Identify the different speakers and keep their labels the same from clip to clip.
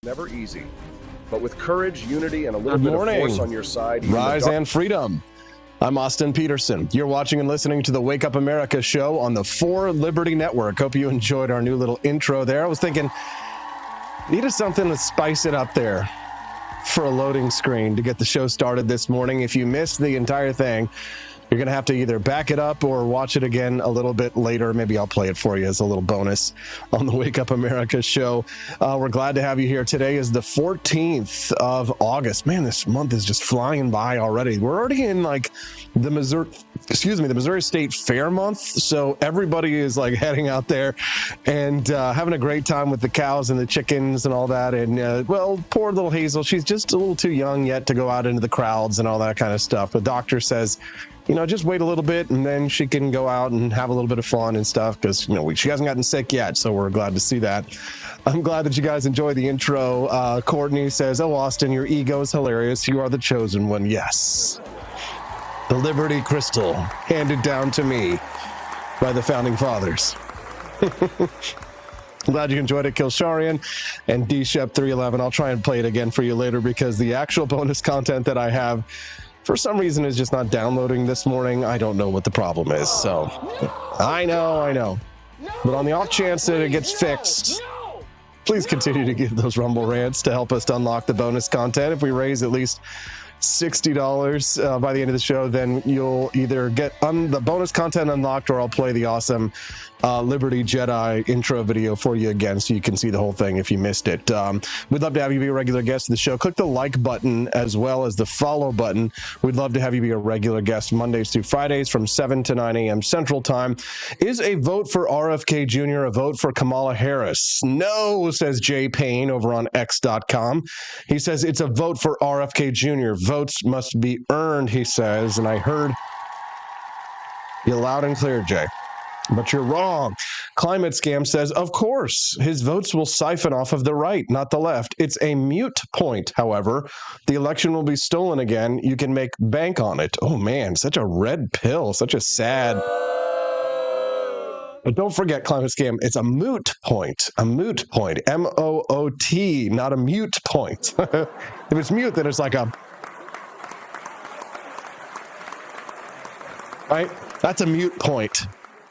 Speaker 1: Never easy, but with courage, unity, and a little bit of force on your side.
Speaker 2: Rise and freedom. I'm Austin Peterson. You're watching and listening to the Wake Up America show on the 4 Liberty Network. Hope you enjoyed our new little intro there. I was thinking, needed something to spice it up there for a loading screen to get the show started this morning. If you missed the entire thing, you're going to have to either back it up or watch it again a little bit later. Maybe I'll play it for you as a little bonus on the Wake Up America show. We're glad to have you here. Today is the 14th of August. Man, this month is just flying by already. We're already in like the Missouri State Fair month. So everybody is like heading out there and having a great time with the cows and the chickens and all that. And well, poor little Hazel, she's just a little too young yet to go out into the crowds and all that kind of stuff. The doctor says, you know, just wait a little bit and then she can go out and have a little bit of fun and stuff because, you know, she hasn't gotten sick yet. So we're glad to see that. I'm glad that you guys enjoy the intro. Courtney says, oh, Austin, your ego is hilarious. You are the chosen one. Yes. The Liberty Crystal handed down to me by the founding fathers. Glad you enjoyed it, Kilsharian and DShep311. I'll try and play it again for you later because the actual bonus content that I have for some reason is just not downloading this morning. I don't know what the problem is. So I know. But on the off chance that it gets fixed, please continue to give those Rumble rants to help us to unlock the bonus content. If we raise at least $60 by the end of the show, then you'll either get the bonus content unlocked or I'll play the awesome Liberty Jedi intro video for you again so you can see the whole thing if you missed it. We'd love to have you be a regular guest of the show. Click the like button as well as the follow button. We'd love to have you be a regular guest Mondays through Fridays from 7 to 9 a.m. Central Time. Is a vote for RFK Jr. a vote for Kamala Harris? No, says Jay Payne over on X.com. He says it's a vote for RFK Jr. Votes must be earned, he says. And I heard you loud and clear, Jay. But you're wrong. Climate Scam says, of course, his votes will siphon off of the right, not the left. It's a moot point, however. The election will be stolen again. You can make bank on it. Oh, man, such a red pill, such a sad... But don't forget, Climate Scam, it's a moot point. A moot point. M-O-O-T, not a mute point. If it's mute, then it's like a... Right? That's a mute point.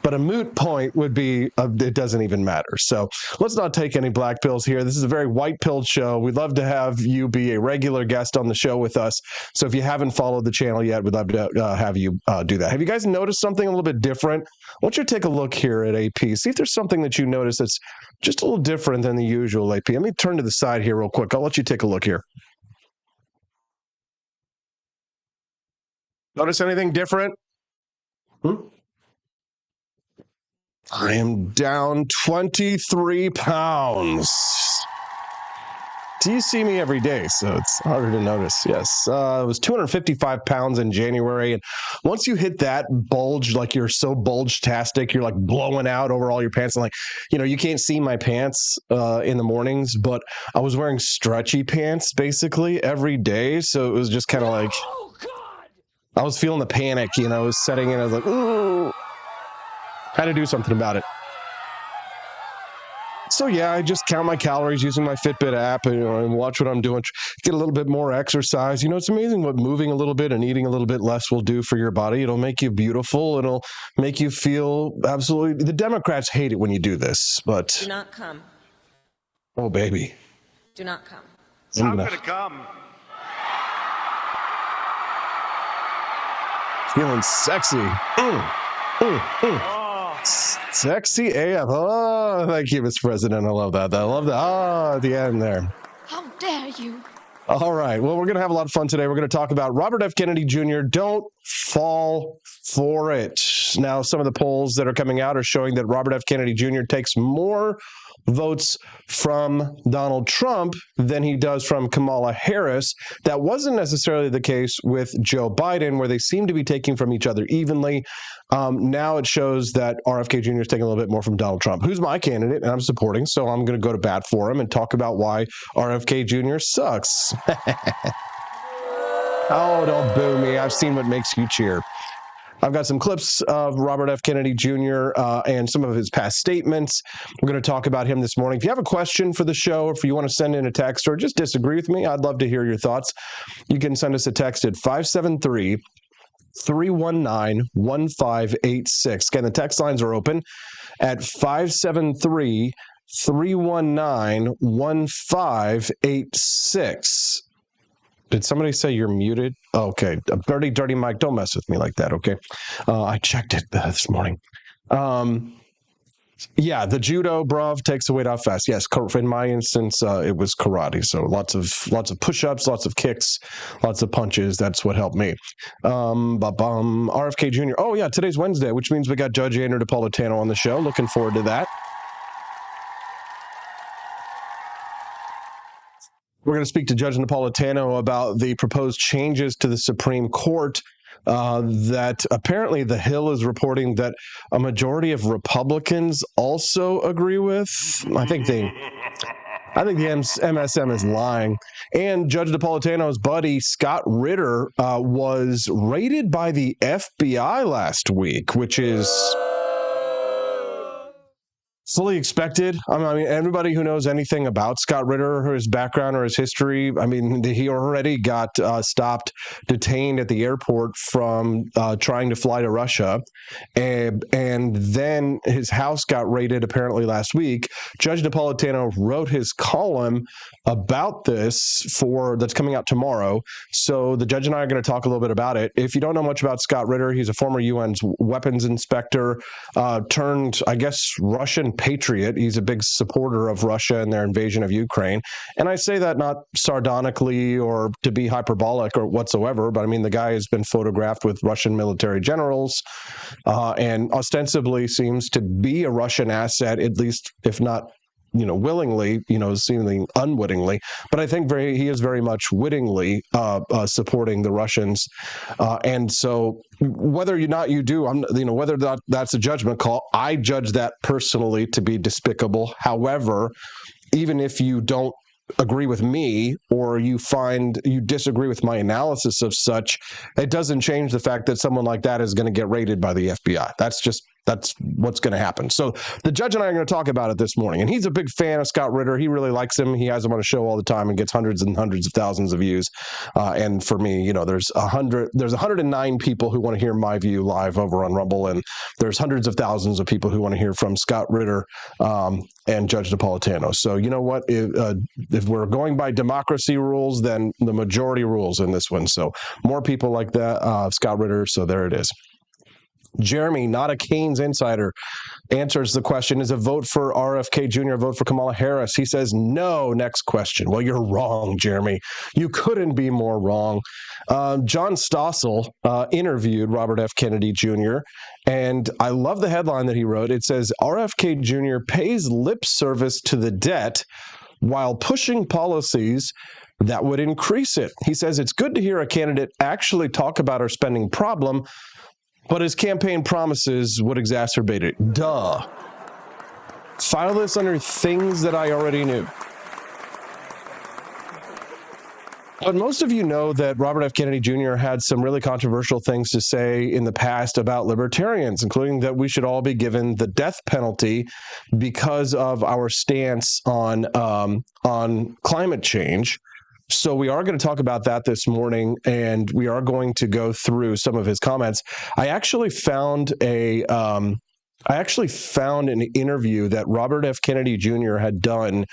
Speaker 2: But a moot point would be, it doesn't even matter. So let's not take any black pills here. This is a very white-pilled show. We'd love to have you be a regular guest on the show with us. So if you haven't followed the channel yet, we'd love to have you do that. Have you guys noticed something a little bit different? I want you to take a look here at AP. See if there's something that you notice that's just a little different than the usual AP. Let me turn to the side here real quick. I'll let you take a look here. Notice anything different? I am down 23 pounds. Do you see me every day? So it's harder to notice. Yes. It was 255 pounds in January. And once you hit that bulge, like you're so bulge-tastic, you're like blowing out over all your pants. And like, you know, you can't see my pants in the mornings, but I was wearing stretchy pants basically every day. So it was just kind of like, I was feeling the panic, you know, I was setting in. I was like, ooh. Had to do something about it. So yeah, I just count my calories using my Fitbit app and watch what I'm doing. Get a little bit more exercise. You know, it's amazing what moving a little bit and eating a little bit less will do for your body. It'll make you beautiful. It'll make you feel absolutely... The Democrats hate it when you do this, but...
Speaker 3: Do not come.
Speaker 2: Oh, baby.
Speaker 3: Do not come.
Speaker 4: I'm going to come.
Speaker 2: Feeling sexy. Sexy AF. Oh, thank you, Mr. President. I love that. I love that. Oh, at the end there.
Speaker 5: How dare you?
Speaker 2: All right. Well, we're going to have a lot of fun today. We're going to talk about Robert F. Kennedy Jr. Don't fall for it. Now, some of the polls that are coming out are showing that Robert F. Kennedy Jr. takes more votes from Donald Trump than he does from Kamala Harris. That wasn't necessarily the case with Joe Biden, where they seem to be taking from each other evenly. Now it shows that RFK Jr. is taking a little bit more from Donald Trump, who's my candidate and I'm supporting. So I'm going to go to bat for him and talk about why RFK Jr. sucks. Oh, don't boo me. I've seen what makes you cheer. I've got some clips of Robert F. Kennedy Jr. And some of his past statements. We're going to talk about him this morning. If you have a question for the show, or if you want to send in a text or just disagree with me, I'd love to hear your thoughts. You can send us a text at 573-319-1586. Again, the text lines are open at 573-319-1586. Did somebody say you're muted? Okay. Dirty Mike, don't mess with me like that, okay? I checked it this morning. Yeah, the judo, bruv, takes the weight off fast. Yes, in my instance, it was karate. So lots of push-ups, lots of kicks, lots of punches. That's what helped me. RFK Jr. Oh, yeah, today's Wednesday, which means we got Judge Andrew Napolitano on the show. Looking forward to that. We're going to speak to Judge Napolitano about the proposed changes to the Supreme Court that apparently the Hill is reporting that a majority of Republicans also agree with. I think the MSM is lying. And Judge Napolitano's buddy, Scott Ritter, was raided by the FBI last week, which is fully expected. I mean, everybody who knows anything about Scott Ritter or his background or his history, I mean, he already got detained at the airport from trying to fly to Russia. And then his house got raided apparently last week. Judge Napolitano wrote his column about this that's coming out tomorrow. So the judge and I are going to talk a little bit about it. If you don't know much about Scott Ritter, he's a former UN's weapons inspector turned, I guess, Russian patriot. He's a big supporter of Russia and their invasion of Ukraine. And I say that not sardonically or to be hyperbolic or whatsoever, but I mean, the guy has been photographed with Russian military generals and ostensibly seems to be a Russian asset, at least if not willingly, seemingly unwittingly, but I think he is very much wittingly supporting the Russians. And so whether or not you do, whether that's a judgment call, I judge that personally to be despicable. However, even if you don't agree with me or you disagree with my analysis of such, it doesn't change the fact that someone like that is going to get raided by the FBI. That's what's going to happen. So the judge and I are going to talk about it this morning. And he's a big fan of Scott Ritter. He really likes him. He has him on a show all the time and gets hundreds and hundreds of thousands of views. And for me, there's 109 people who want to hear my view live over on Rumble. And there's hundreds of thousands of people who want to hear from Scott Ritter and Judge Napolitano. So you know what? If we're going by democracy rules, then the majority rules in this one. So more people like that, Scott Ritter. So there it is. Jeremy, not a Keynes insider, answers the question, is a vote for RFK Jr. a vote for Kamala Harris? He says no. Next question. Well, you're wrong, Jeremy. You couldn't be more wrong. John Stossel interviewed Robert F. Kennedy Jr., and I love the headline that he wrote. It says, RFK Jr. pays lip service to the debt while pushing policies that would increase it. He says it's good to hear a candidate actually talk about our spending problem, but his campaign promises would exacerbate it. Duh. File this under things that I already knew. But most of you know that Robert F. Kennedy Jr. had some really controversial things to say in the past about libertarians, including that we should all be given the death penalty because of our stance on climate change. So we are going to talk about that this morning, and we are going to go through some of his comments. I actually found an interview that Robert F. Kennedy Jr. had done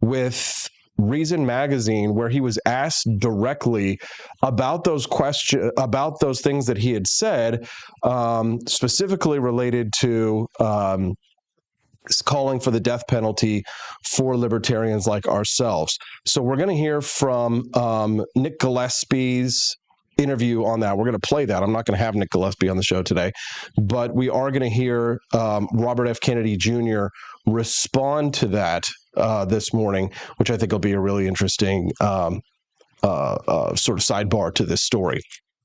Speaker 2: with Reason Magazine, where he was asked directly about those things that he had said, specifically related to calling for the death penalty for libertarians like ourselves. So we're going to hear from Nick Gillespie's interview on that. We're going to play that. I'm not going to have Nick Gillespie on the show today, but we are going to hear Robert F. Kennedy Jr. respond to that this morning, which I think will be a really interesting sort of sidebar to this story.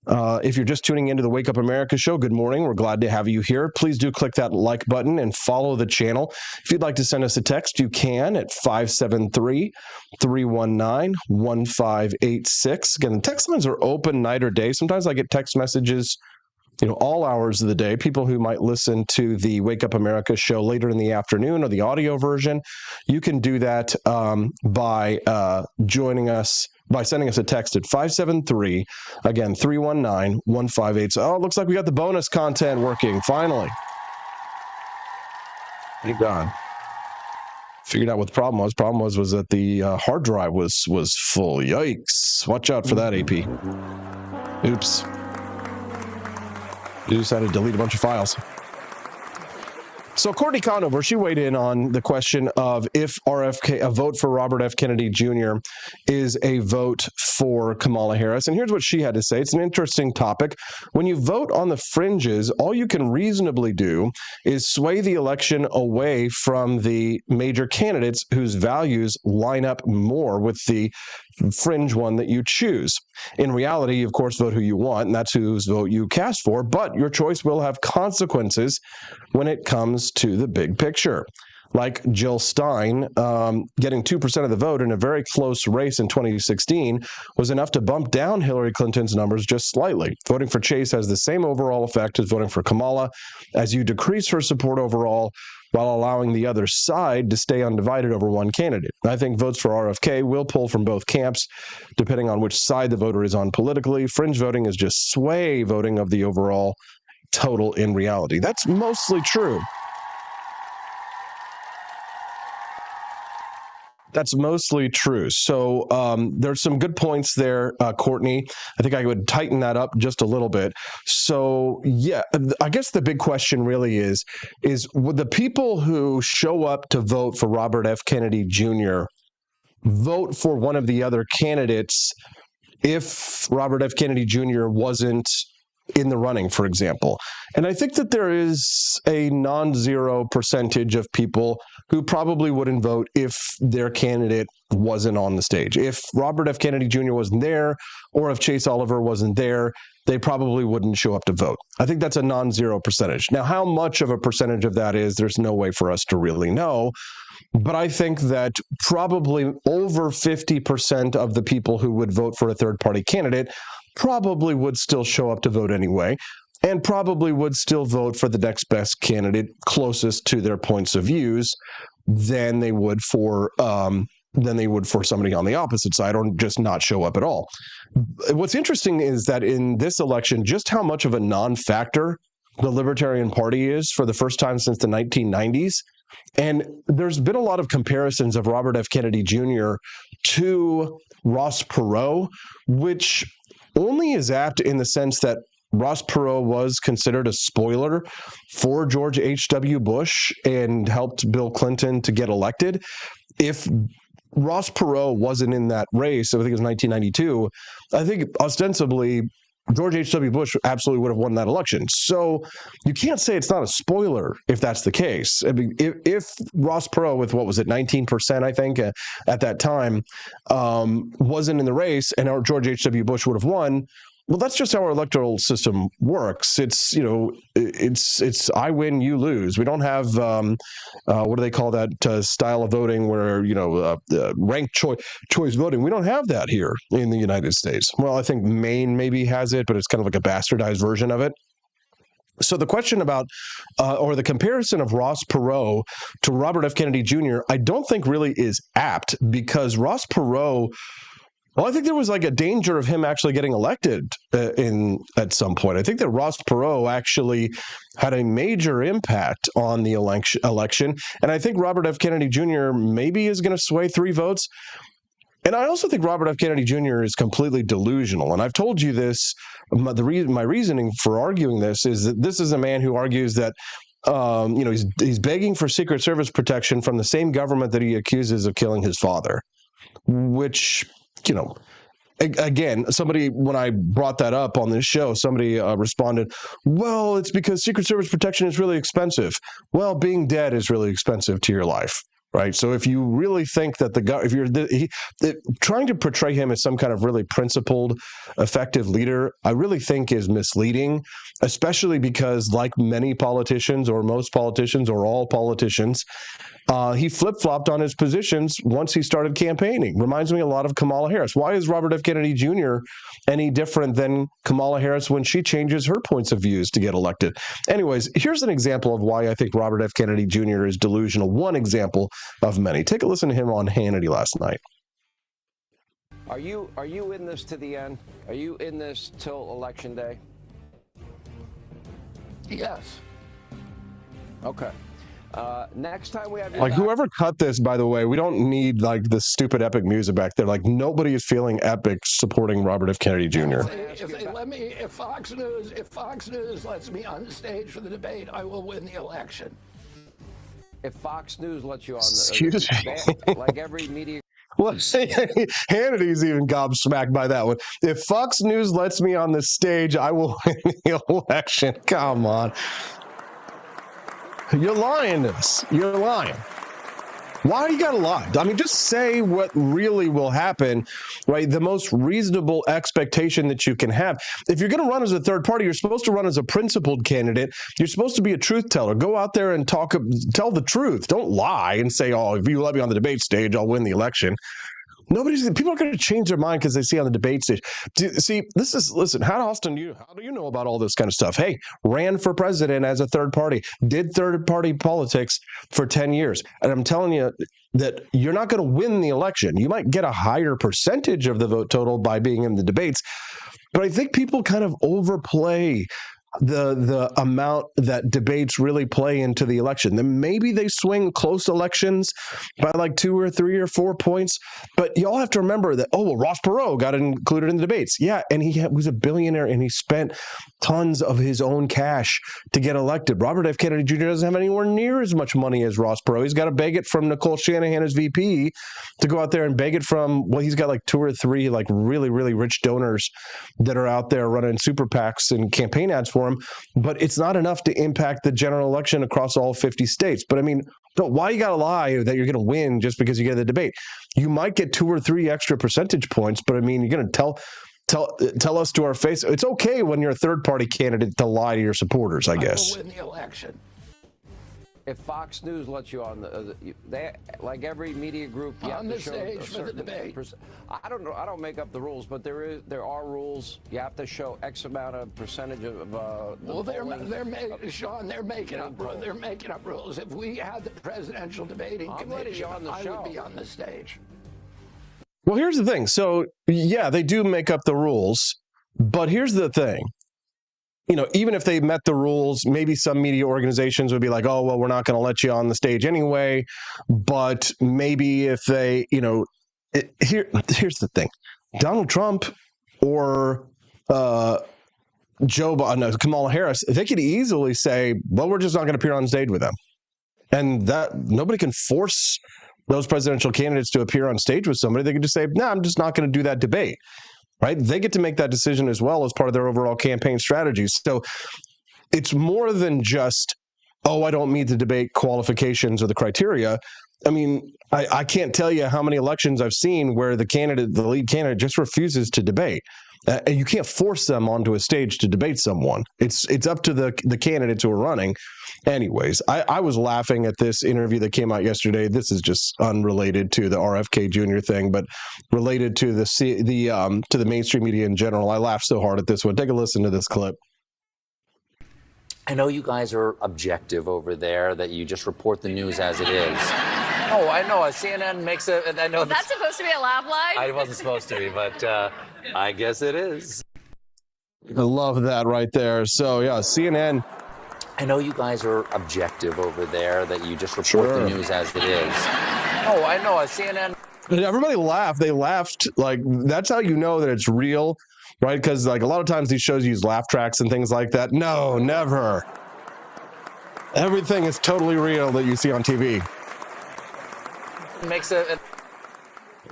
Speaker 2: If you're just tuning into the Wake Up America show, good morning. We're glad to have you here. Please do click that like button and follow the channel. If you'd like to send us a text, you can at 573-319-1586. Again, the text lines are open night or day. Sometimes I get text messages all hours of the day. People who might listen to the Wake Up America show later in the afternoon or the audio version, you can do that by joining us, by sending us a text at 573, again, 319-1580. Oh, it looks like we got the bonus content working, finally. Thank God. Figured out what the problem was. Problem was that the hard drive was full. Yikes. Watch out for that, AP. Oops. You decided to delete a bunch of files. So Courtney Conover, she weighed in on the question of if a vote for Robert F. Kennedy Jr. is a vote for Kamala Harris. And here's what she had to say. It's an interesting topic. When you vote on the fringes, all you can reasonably do is sway the election away from the major candidates whose values line up more with the fringe one that you choose. In reality, you, of course, vote who you want, and that's whose vote you cast for, but your choice will have consequences when it comes to the big picture. Like Jill Stein getting 2% of the vote in a very close race in 2016 was enough to bump down Hillary Clinton's numbers just slightly. Voting for Chase has the same overall effect as voting for Kamala, as you decrease her support overall while allowing the other side to stay undivided over one candidate. I think votes for RFK will pull from both camps, depending on which side the voter is on politically. Fringe voting is just sway voting of the overall total in reality. That's mostly true. That's mostly true. So there's some good points there, Courtney. I think I would tighten that up just a little bit. So, yeah, I guess the big question really is would the people who show up to vote for Robert F. Kennedy Jr. vote for one of the other candidates if Robert F. Kennedy Jr. wasn't in the running, for example? And I think that there is a non-zero percentage of people who probably wouldn't vote if their candidate wasn't on the stage. If Robert F. Kennedy Jr. wasn't there, or if Chase Oliver wasn't there, they probably wouldn't show up to vote. I think that's a non-zero percentage. Now, how much of a percentage of that is, there's no way for us to really know. But I think that probably over 50% of the people who would vote for a third-party candidate probably would still show up to vote anyway, and probably would still vote for the next best candidate closest to their points of views than they would for somebody on the opposite side, or just not show up at all. What's interesting is that in this election, just how much of a non-factor the Libertarian Party is for the first time since the 1990s. And there's been a lot of comparisons of Robert F. Kennedy Jr. to Ross Perot, which only is apt in the sense that Ross Perot was considered a spoiler for George H.W. Bush and helped Bill Clinton to get elected. If Ross Perot wasn't in that race, I think it was 1992, I think ostensibly George H.W. Bush absolutely would have won that election. So you can't say it's not a spoiler if that's the case. I mean, if Ross Perot with, 19%, I think, at that time, wasn't in the race and George H.W. Bush would have won, well, that's just how our electoral system works. It's I win, you lose. We don't have, what do they call that style of voting where, ranked choice voting. We don't have that here in the United States. Well, I think Maine maybe has it, but it's kind of like a bastardized version of it. So the question about, or the comparison of Ross Perot to Robert F. Kennedy Jr., I don't think really is apt, because Ross Perot, well, I think there was like a danger of him actually getting elected at some point. I think that Ross Perot actually had a major impact on the election. And I think Robert F. Kennedy Jr. maybe is going to sway 3 votes. And I also think Robert F. Kennedy Jr. is completely delusional. And I've told you this, my reasoning for arguing this is that this is a man who argues that he's begging for Secret Service protection from the same government that he accuses of killing his father, which, again, somebody, when I brought that up on this show, somebody responded, well, it's because Secret Service protection is really expensive. Well, being dead is really expensive to your life, right? So if you really think that if you're trying to portray him as some kind of really principled, effective leader, I really think is misleading, especially because like many politicians or most politicians or all politicians, he flip-flopped on his positions once he started campaigning. Reminds me a lot of Kamala Harris. Why is Robert F. Kennedy Jr. any different than Kamala Harris when she changes her points of views to get elected? Anyways, here's an example of why I think Robert F. Kennedy Jr. is delusional. One example of many. Take a listen to him on Hannity last night.
Speaker 3: Are you in this to the end? Are you in this till Election Day?
Speaker 4: Yes.
Speaker 3: Okay. Next time we have
Speaker 2: like whoever cut this, by the way, we don't need like the stupid epic music back there. Like nobody is feeling epic supporting Robert F. Kennedy Jr.
Speaker 4: If Fox News lets me on the stage for the debate, I will win the election.
Speaker 3: If Fox News lets you on
Speaker 2: Excuse
Speaker 3: me, like every media.
Speaker 2: Well, Hannity's even gobsmacked by that one. If Fox News lets me on the stage, I will win the election. Come on. You're lying to us. You're lying. Why do you gotta lie? I mean, just say what really will happen, right? The most reasonable expectation that you can have. If you're gonna run as a third party, you're supposed to run as a principled candidate. You're supposed to be a truth teller. Go out there and tell the truth. Don't lie and say, oh, if you let me on the debate stage, I'll win the election. People are going to change their mind because they see on the debate stage. Listen, how do you know about all this kind of stuff? Hey, ran for president as a third party, did third party politics for 10 years. And I'm telling you that you're not going to win the election. You might get a higher percentage of the vote total by being in the debates. But I think people kind of overplay the amount that debates really play into the election. Then maybe they swing close elections by like 2 or 3 or 4 points, but y'all have to remember that, Ross Perot got included in the debates. Yeah, and he was a billionaire and he spent tons of his own cash to get elected. Robert F. Kennedy Jr. doesn't have anywhere near as much money as Ross Perot. He's got to beg it from Nicole Shanahan as VP to go out there and beg it from, he's got like 2 or 3 like really, really rich donors that are out there running super PACs and campaign ads for him, but it's not enough to impact the general election across all 50 states. But I mean, why you got to lie that you're going to win just because you get the debate? You might get 2 or 3 extra percentage points, but I mean, you're going to tell us to our face. It's okay when you're a third party candidate to lie to your supporters, I guess.
Speaker 4: I will win the election.
Speaker 3: If Fox News lets you on they like every media group you
Speaker 4: on
Speaker 3: have
Speaker 4: the
Speaker 3: to show
Speaker 4: stage
Speaker 3: a
Speaker 4: for the
Speaker 3: certain
Speaker 4: debate.
Speaker 3: I don't know. I don't make up the rules, but there are rules. You have to show X amount of percentage of.
Speaker 4: Sean, they're making up rules. They're making up rules. If we had the presidential debating committee, I would be on the stage.
Speaker 2: Well, here's the thing. So yeah, they do make up the rules, but here's the thing. Even if they met the rules, maybe some media organizations would be like, oh, well, we're not going to let you on the stage anyway. But maybe if they, here's the thing. Donald Trump or Kamala Harris, they could easily say, well, we're just not going to appear on stage with them. And that nobody can force those presidential candidates to appear on stage with somebody. They could just say, no, I'm just not going to do that debate. Right? They get to make that decision as well as part of their overall campaign strategy. So it's more than just, I don't meet the debate qualifications or the criteria. I mean, I can't tell you how many elections I've seen where the lead candidate just refuses to debate. And you can't force them onto a stage to debate someone. It's up to the candidates who are running. Anyways, I was laughing at this interview that came out yesterday. This is just unrelated to the RFK Jr. thing, but related to the mainstream media in general. I laughed so hard at this one. Take a listen to this clip.
Speaker 5: I know you guys are objective over there, that you just report the news as it is. Oh, I know. CNN makes a... I know.
Speaker 6: Was that supposed to be a laugh line?
Speaker 5: I wasn't supposed to be, but I guess it is.
Speaker 2: I love that right there. So, yeah, CNN...
Speaker 5: I know you guys are objective over there, that you just report the news as it is. Oh, I know. CNN...
Speaker 2: Everybody laughed. They laughed. Like, that's how you know that it's real, right? Because, like, a lot of times these shows use laugh tracks and things like that. No, never. Everything is totally real that you see on TV.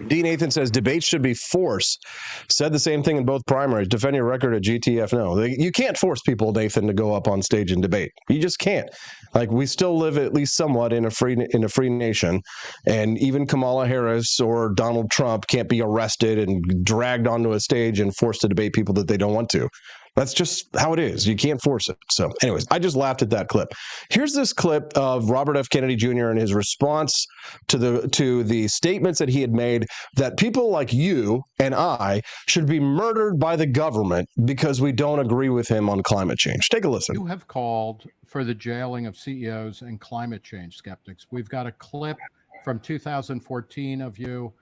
Speaker 2: D. Nathan says debates should be forced. Said the same thing in both primaries. Defend your record at GTF. No, you can't force people, Nathan, to go up on stage and debate. You just can't. Like, we still live at least somewhat in a free nation, and even Kamala Harris or Donald Trump can't be arrested and dragged onto a stage and forced to debate people that they don't want to. That's just how it is. You can't force it. So anyways, I just laughed at that clip. Here's this clip of Robert F. Kennedy Jr. and his response to the statements that he had made that people like you and I should be murdered by the government because we don't agree with him on climate change. Take a listen.
Speaker 6: You have called for the jailing of CEOs and climate change skeptics. We've got a clip from 2014 of you.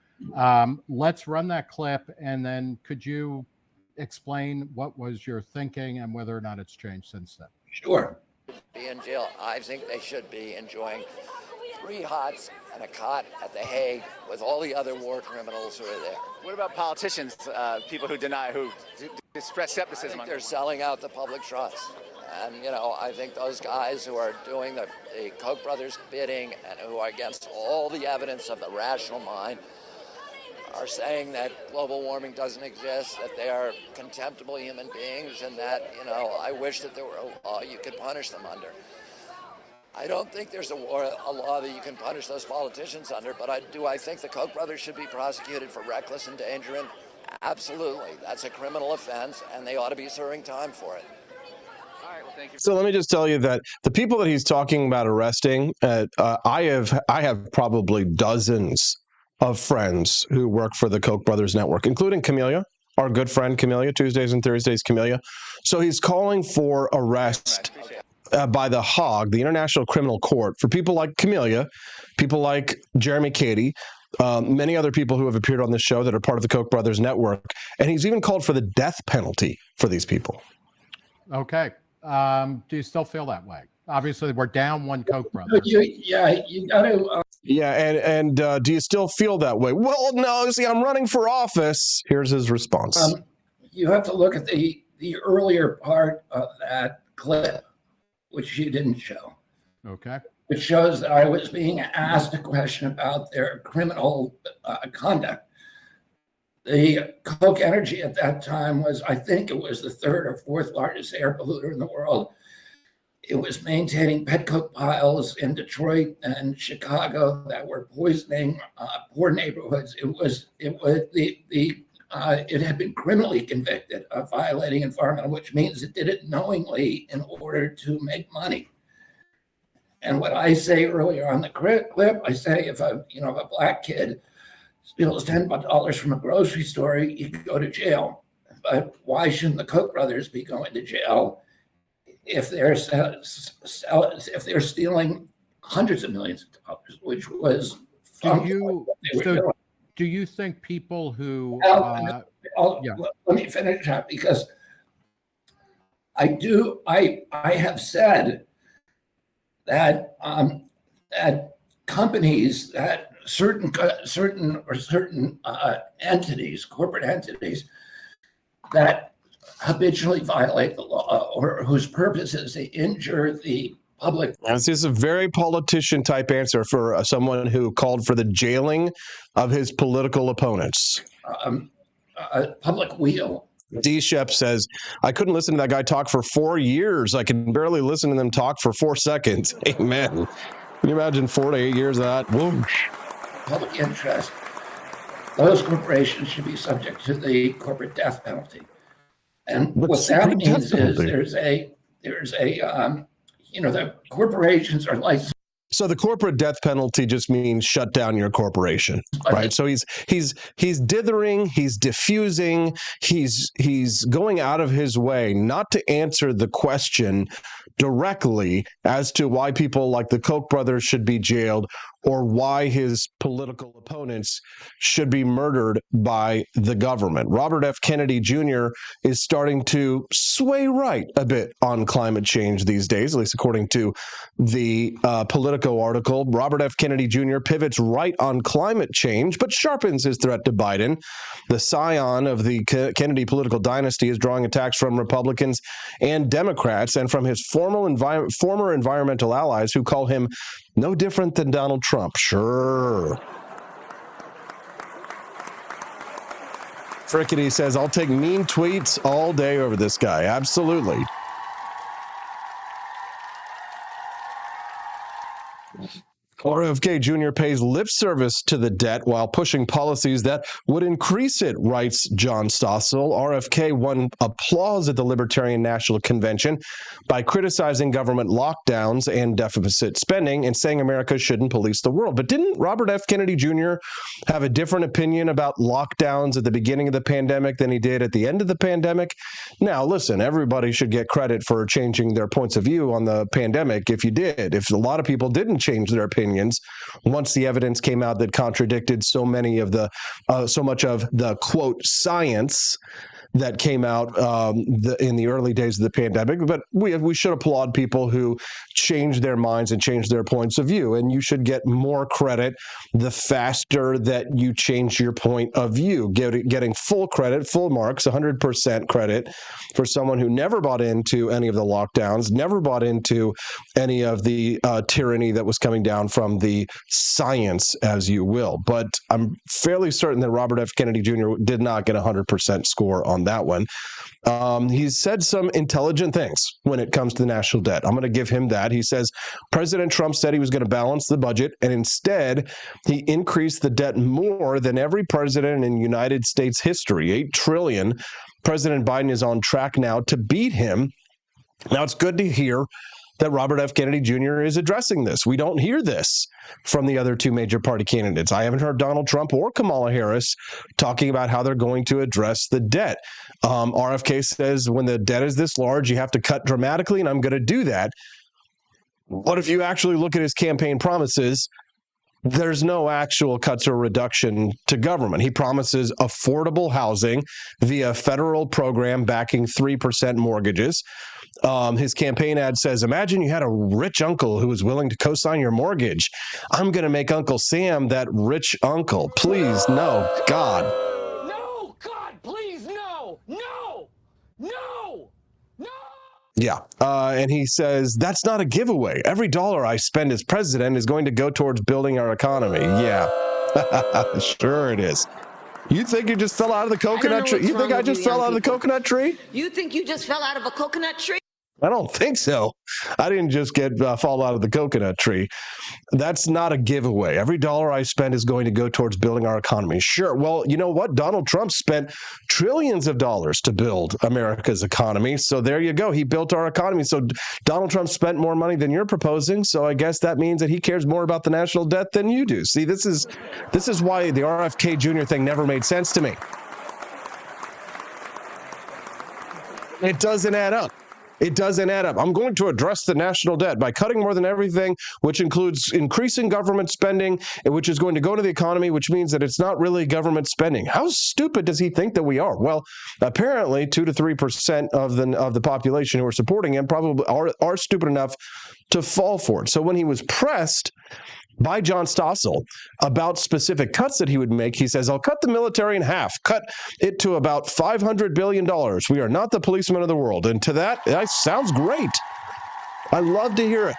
Speaker 6: Let's run that clip, and then could you explain what was your thinking and whether or not it's changed since then?
Speaker 4: Sure. Be in jail. I think they should be enjoying 3 hots and a cot at The Hague with all the other war criminals who are there.
Speaker 7: What about politicians, people who express skepticism?
Speaker 4: I think they're selling out the public trust. And, I think those guys who are doing the Koch brothers bidding and who are against all the evidence of the rational mind are saying that global warming doesn't exist, that they are contemptible human beings, and that, I wish that there were a law you could punish them under. I don't think there's a law that you can punish those politicians under, but I think the Koch brothers should be prosecuted for reckless endangerment? Absolutely. That's a criminal offense, and they ought to be serving time for it.
Speaker 7: All right, well, thank you.
Speaker 2: So let me just tell you that the people that he's talking about arresting, I have probably dozens of friends who work for the Koch brothers network, including Camellia, our good friend Camellia, Tuesdays and Thursdays Camellia. So he's calling for arrest by the Hague, the International Criminal Court, for people like Camellia, people like Jeremy Cady, many other people who have appeared on this show that are part of the Koch brothers network. And he's even called for the death penalty for these people.
Speaker 6: Okay. Do you still feel that way? Obviously, we're down one Koch brother.
Speaker 4: You got to...
Speaker 2: Yeah, and do you still feel that way? Well, no, see, I'm running for office. Here's his response.
Speaker 4: You have to look at the earlier part of that clip, which you didn't show.
Speaker 6: Okay.
Speaker 4: It shows that I was being asked a question about their criminal conduct. The Koch Energy at that time was, I think it was the 3rd or 4th largest air polluter in the world. It was maintaining petcoke piles in Detroit and Chicago that were poisoning poor neighborhoods. It had been criminally convicted of violating environmental, which means it did it knowingly in order to make money. And what I say earlier on the clip, I say if a black kid steals $10 from a grocery store, he could go to jail. But why shouldn't the Koch brothers be going to jail if they're stealing hundreds of millions of dollars, which was
Speaker 6: do you think people who
Speaker 4: let me finish up, because I have said that that companies, that certain entities, corporate entities that habitually violate the law or whose purpose is to injure the public.
Speaker 2: This is a very politician type answer for someone who called for the jailing of his political opponents.
Speaker 4: Public weal.
Speaker 2: D. Shep says, I couldn't listen to that guy talk for 4 years. I can barely listen to them talk for 4 seconds. Amen. Can you imagine 4 to 8 years of that? Whoosh.
Speaker 4: Public interest. Those corporations should be subject to the corporate death penalty. And what that means is the corporations are licensed.
Speaker 2: So the corporate death penalty just means shut down your corporation, right? So he's dithering, he's diffusing, he's going out of his way not to answer the question directly as to why people like the Koch brothers should be jailed or why his political opponents should be murdered by the government. Robert F. Kennedy Jr. is starting to sway right a bit on climate change these days, at least according to the Politico article. Robert F. Kennedy Jr. pivots right on climate change, but sharpens his threat to Biden. The scion of the Kennedy political dynasty is drawing attacks from Republicans and Democrats and from his former environmental allies who call him no different than Donald Trump. Sure. Frickety says, I'll take mean tweets all day over this guy. Absolutely. RFK Jr. pays lip service to the debt while pushing policies that would increase it, writes John Stossel. RFK won applause at the Libertarian National Convention by criticizing government lockdowns and deficit spending and saying America shouldn't police the world. But didn't Robert F. Kennedy Jr. have a different opinion about lockdowns at the beginning of the pandemic than he did at the end of the pandemic? Now, listen, everybody should get credit for changing their points of view on the pandemic if you did. If a lot of people didn't change their opinions once the evidence came out that contradicted so much of the quote science that came out in the early days of the pandemic. But we should applaud people who change their minds and change their points of view. And you should get more credit the faster that you change your point of view. Getting full credit, full marks, 100% credit for someone who never bought into any of the lockdowns, never bought into any of the tyranny that was coming down from the science, as you will. But I'm fairly certain that Robert F. Kennedy Jr. did not get a 100% score on that one. He's said some intelligent things when it comes to the national debt. I'm going to give him that. He says President Trump said he was going to balance the budget, and instead he increased the debt more than every president in United States history, $8 trillion. President Biden is on track now to beat him. Now, it's good to hear that Robert F. Kennedy Jr. is addressing this. We don't hear this from the other two major party candidates. I haven't heard Donald Trump or Kamala Harris talking about how they're going to address the debt. RFK says when the debt is this large, you have to cut dramatically, and I'm going to do that. What if you actually look at his campaign promises? There's no actual cuts or reduction to government. He promises affordable housing via a federal program backing 3% mortgages. His campaign ad says, imagine you had a rich uncle who was willing to co-sign your mortgage. I'm going to make Uncle Sam that rich uncle. Please, no, God.
Speaker 3: No, God, please, no, no, no, no.
Speaker 2: Yeah. And he says, that's not a giveaway. Every dollar I spend as president is going to go towards building our economy. Yeah, sure it is. You think you just fell out of the coconut tree? You think I just fell out of the coconut tree?
Speaker 8: You think you just fell out of a coconut tree?
Speaker 2: I don't think so. I didn't just fall out of the coconut tree. That's not a giveaway. Every dollar I spend is going to go towards building our economy. Sure. Well, you know what? Donald Trump spent trillions of dollars to build America's economy. So there you go. He built our economy. So Donald Trump spent more money than you're proposing. So I guess that means that he cares more about the national debt than you do. See, this is why the RFK Jr. thing never made sense to me. It doesn't add up. It doesn't add up. I'm going to address the national debt by cutting more than everything, which includes increasing government spending, which is going to go to the economy, which means that it's not really government spending. How stupid does he think that we are? Well, apparently 2 to 3% of the population who are supporting him probably are stupid enough to fall for it. So when he was pressed by John Stossel about specific cuts that he would make, he says, I'll cut the military in half, cut it to about $500 billion. We are not the policemen of the world. And to that sounds great. I love to hear it.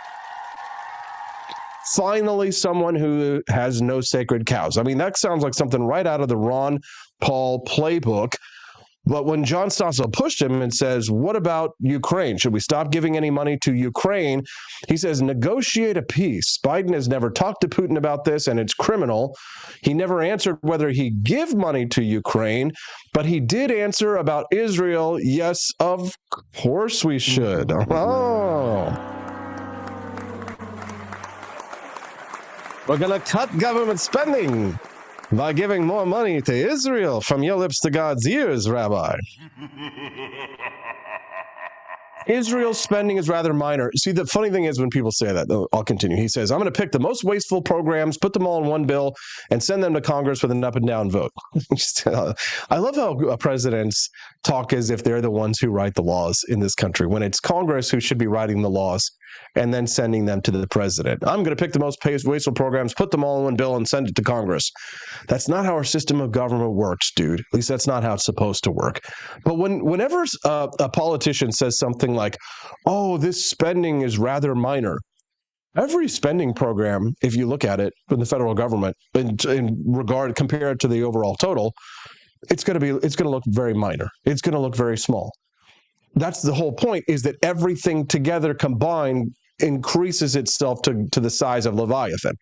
Speaker 2: Finally, someone who has no sacred cows. I mean, that sounds like something right out of the Ron Paul playbook. But when John Stossel pushed him and says, what about Ukraine? Should we stop giving any money to Ukraine? He says, negotiate a peace. Biden has never talked to Putin about this, and it's criminal. He never answered whether he'd give money to Ukraine, but he did answer about Israel. Yes, of course we should. Oh. We're going to cut government spending by giving more money to Israel. From your lips to God's ears, Rabbi. Israel's spending is rather minor. See, the funny thing is when people say that, I'll continue. He says, I'm going to pick the most wasteful programs, put them all in one bill, and send them to Congress with an up and down vote. I love how presidents talk as if they're the ones who write the laws in this country, when it's Congress who should be writing the laws and then sending them to the president. I'm going to pick the most wasteful programs, put them all in one bill, and send it to Congress. That's not how our system of government works, dude. At least that's not how it's supposed to work. But whenever a politician says something like, oh, this spending is rather minor, every spending program, if you look at it in the federal government, in regard compared to the overall total, it's going to look very minor. It's going to look very small. That's the whole point, is that everything together combined increases itself to the size of Leviathan,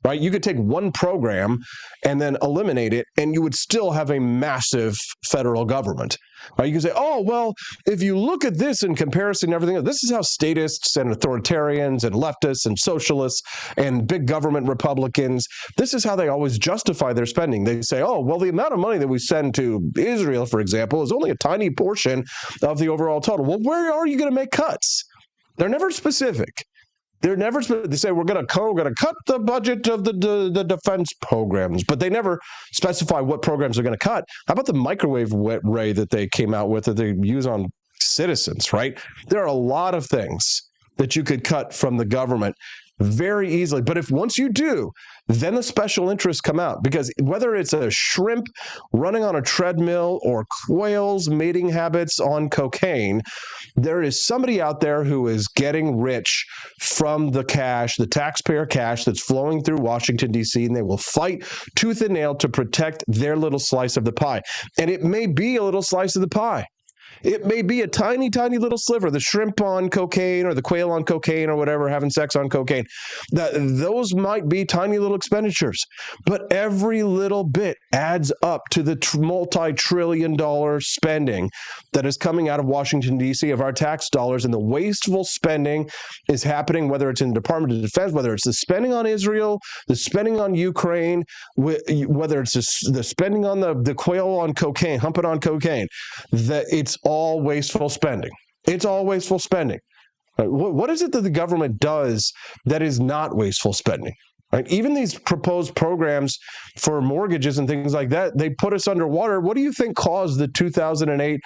Speaker 2: right? You could take one program and then eliminate it, and you would still have a massive federal government, right? You can say, oh, well, if you look at this in comparison to everything else, this is how statists and authoritarians and leftists and socialists and big government Republicans, this is how they always justify their spending. They say, oh, well, the amount of money that we send to Israel, for example, is only a tiny portion of the overall total. Well, where are you going to make cuts? They're never specific. They say we're going to cut the budget of the defense programs, but they never specify what programs they're going to cut. How about the microwave ray that they came out with that they use on citizens, right? There are a lot of things that you could cut from the government very easily. But if once you do, then the special interests come out, because whether it's a shrimp running on a treadmill or quail's mating habits on cocaine, there is somebody out there who is getting rich from the cash, the taxpayer cash that's flowing through Washington, D.C., and they will fight tooth and nail to protect their little slice of the pie. And it may be a little slice of the pie. It may be a tiny, tiny little sliver, the shrimp on cocaine or the quail on cocaine or whatever, having sex on cocaine. Those might be tiny little expenditures, but every little bit adds up to the multi-trillion-dollar spending that is coming out of Washington, D.C. of our tax dollars, and the wasteful spending is happening, whether it's in the Department of Defense, whether it's the spending on Israel, the spending on Ukraine, whether it's the spending on the quail on cocaine, humping on cocaine, that it's all wasteful spending. It's all wasteful spending. What is it that the government does that is not wasteful spending? Right? Even these proposed programs for mortgages and things like that, they put us underwater. What do you think caused the 2008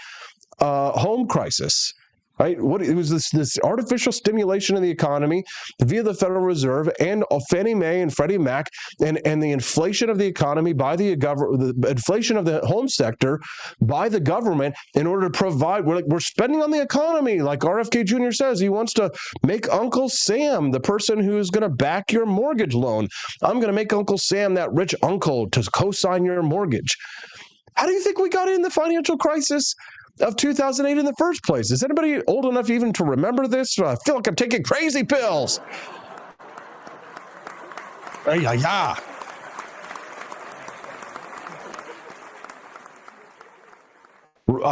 Speaker 2: home crisis? Right? It was this artificial stimulation of the economy via the Federal Reserve and Fannie Mae and Freddie Mac, and the inflation of the economy by the inflation of the home sector by the government in order to provide. We're spending on the economy, like RFK Jr. says. He wants to make Uncle Sam the person who's going to back your mortgage loan. I'm going to make Uncle Sam that rich uncle to co-sign your mortgage. How do you think we got in the financial crisis of 2008 in the first place? Is anybody old enough even to remember this? I feel like I'm taking crazy pills. Yeah.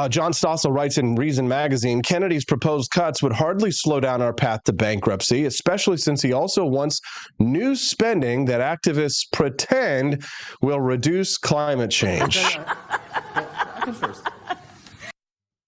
Speaker 2: John Stossel writes in Reason magazine, Kennedy's proposed cuts would hardly slow down our path to bankruptcy, especially since he also wants new spending that activists pretend will reduce climate change.
Speaker 9: I go first.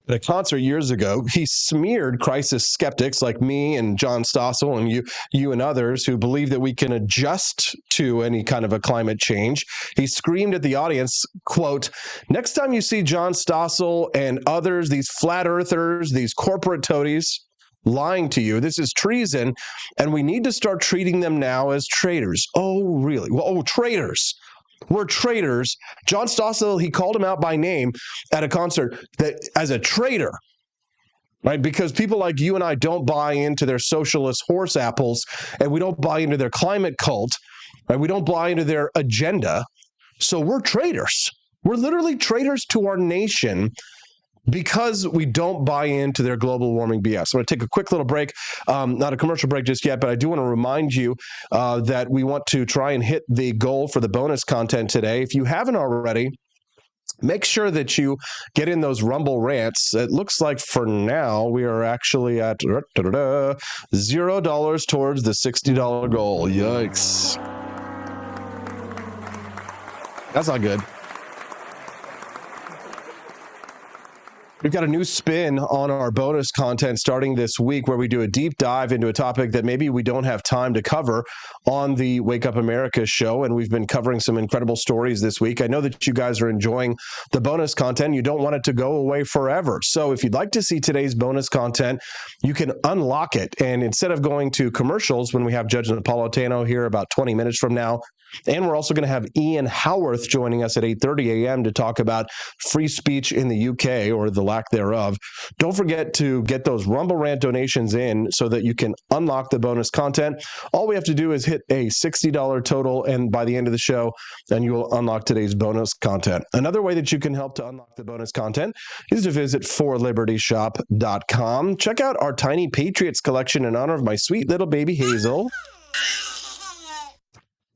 Speaker 2: At a concert years ago, he smeared crisis skeptics like me and John Stossel and you and others who believe that we can adjust to any kind of a climate change. He screamed at the audience, quote, next time you see John Stossel and others, these flat earthers, these corporate toadies, lying to you, this is treason, and we need to start treating them now as traitors. Oh, really? Well, traitors. We're traitors. John Stossel, he called him out by name at a concert that as a traitor, right? Because people like you and I don't buy into their socialist horse apples, and we don't buy into their climate cult, right? We don't buy into their agenda. So we're traitors. We're literally traitors to our nation because we don't buy into their global warming BS. I'm going to take a quick little break, not a commercial break just yet, but I do want to remind you that we want to try and hit the goal for the bonus content today. If you haven't already, make sure that you get in those Rumble rants. It looks like for now we are actually at $0 towards the $60 goal. Yikes. That's not good. We've got a new spin on our bonus content starting this week where we do a deep dive into a topic that maybe we don't have time to cover on the Wake Up America show, and we've been covering some incredible stories this week. I know that you guys are enjoying the bonus content. You don't want it to go away forever. So if you'd like to see today's bonus content, you can unlock it. And instead of going to commercials when we have Judge Napolitano here about 20 minutes from now, And we're also going to have Ian Howarth joining us at 8:30 a.m. to talk about free speech in the UK, or the lack thereof. Don't forget to get those Rumble Rant donations in so that you can unlock the bonus content. All we have to do is hit a $60 total, and by the end of the show, then you will unlock today's bonus content. Another way that you can help to unlock the bonus content is to visit forlibertyshop.com. Check out our Tiny Patriots collection in honor of my sweet little baby Hazel.